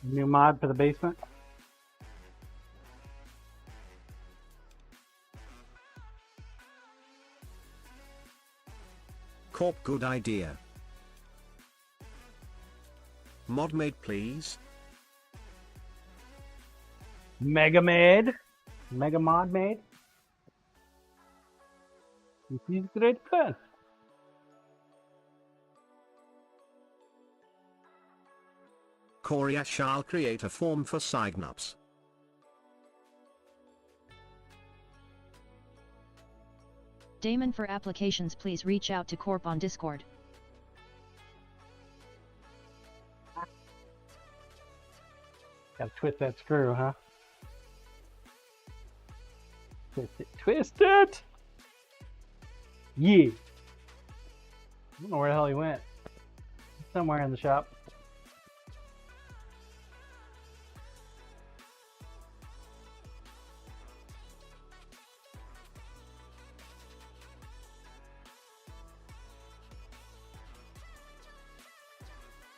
New mod for the basement. Corp, good idea. Mod made, please. Mega Med. Mega Mod made. This is great fun. Koresh, I'll create a form for sign-ups. Damon, for applications please reach out to Corp on Discord. Gotta twist that screw, huh? Twist it. Twist it! Yeah. I don't know where the hell he went. Somewhere in the shop.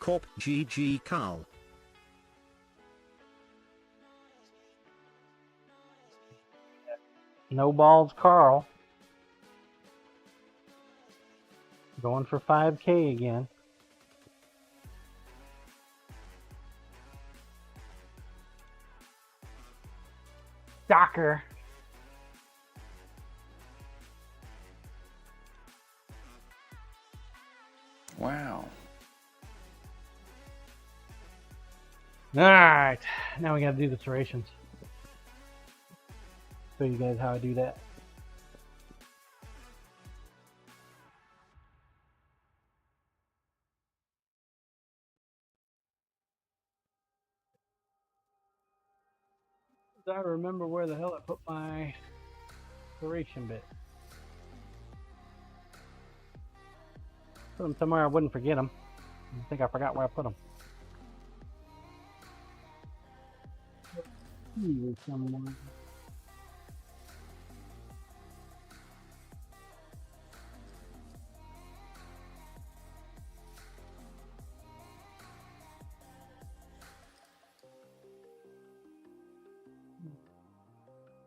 Corp, GG Carl. No balls, Carl. Going for 5K again. Docker. Wow. Alright, now we gotta do the serrations. Show you guys how I do that. I remember where the hell I put my serration bit. Put them somewhere I wouldn't forget them. I think I forgot where I put them. Here somewhere.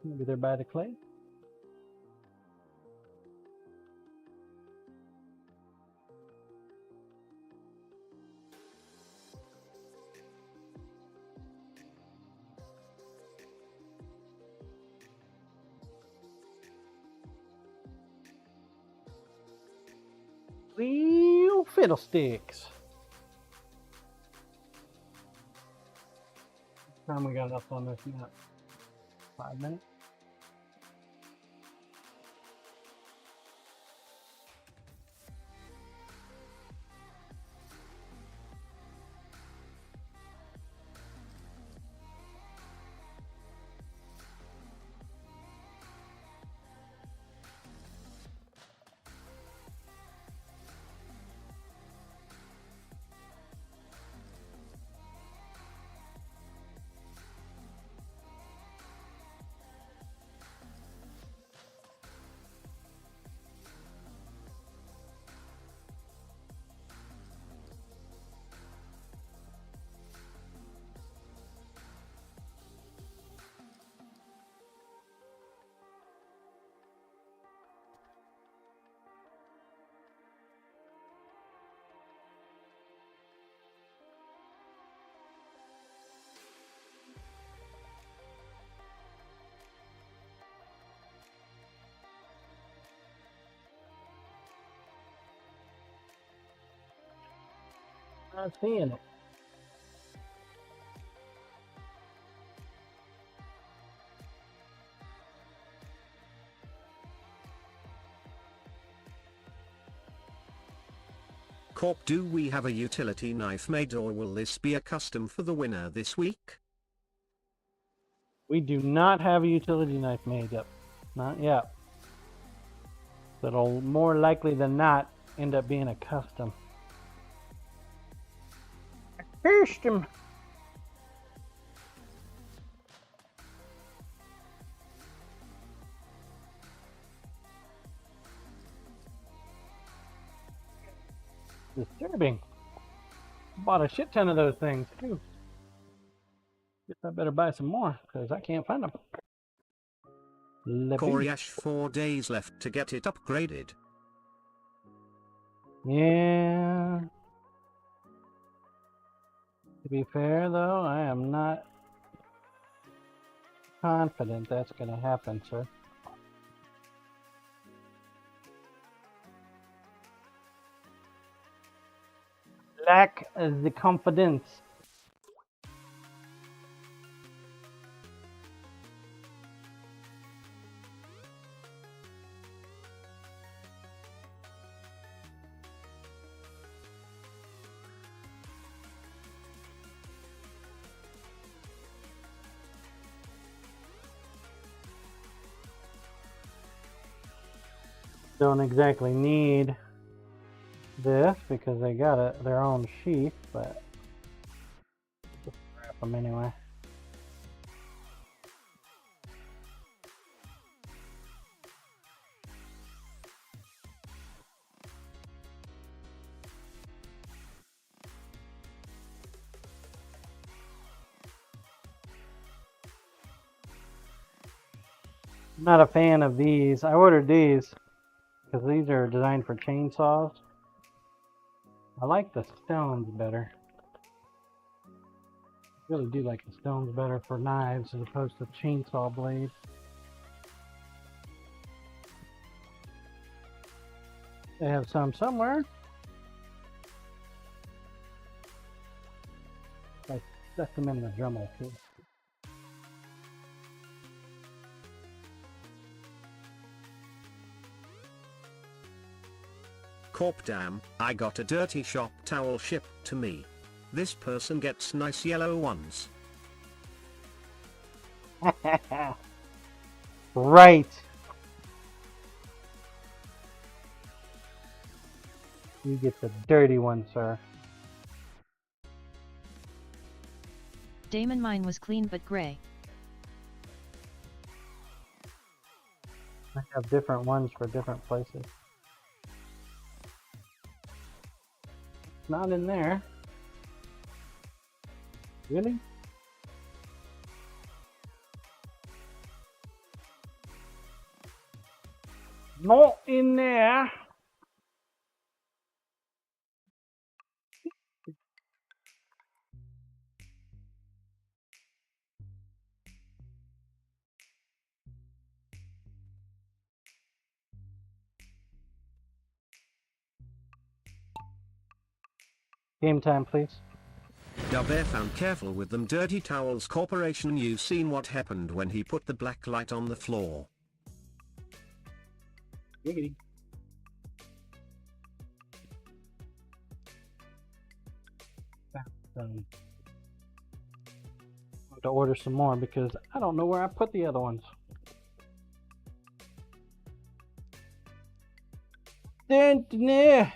Maybe they're by the clay. Well, fiddlesticks. Time we got up on this now? 5 minutes. Not seeing it. Corp, do we have a utility knife made, or will this be a custom for the winner this week? We do not have a utility knife made up. Not yet. That'll more likely than not end up being a custom. Custom. Disturbing. Bought a shit ton of those things too. Guess I better buy some more because I can't find them. Coriash, 4 days left to get it upgraded. Yeah. To be fair though, I am not confident that's gonna happen, sir. Lack the confidence. Don't exactly need this because they got their own sheath, but just wrap them anyway. I'm not a fan of these. I ordered these because these are designed for chainsaws. I like the stones better. I really do like the stones better for knives as opposed to chainsaw blades. They have some somewhere. I stuck them in the Dremel too. Corp, damn, I got a dirty shop towel shipped to me. This person gets nice yellow ones. Right. You get the dirty one, sir. Damon, mine was clean but gray. I have different ones for different places. Not in there. Really? Not in there. Game time, please. Dubbear found careful with them dirty towels corporation. You seen what happened when he put the black light on the floor? Giggity. I have to order some more because I don't know where I put the other ones. Dun, dun, dun.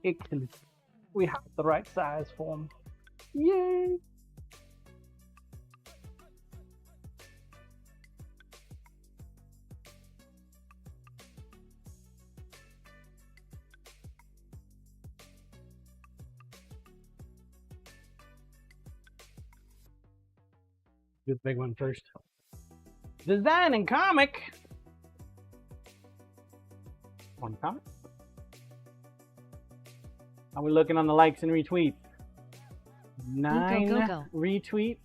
Excellent. We have the right size for them. Yay! Do the big one first. Design and comic. One comic. How are we looking on the likes and retweets? 9 go. retweets.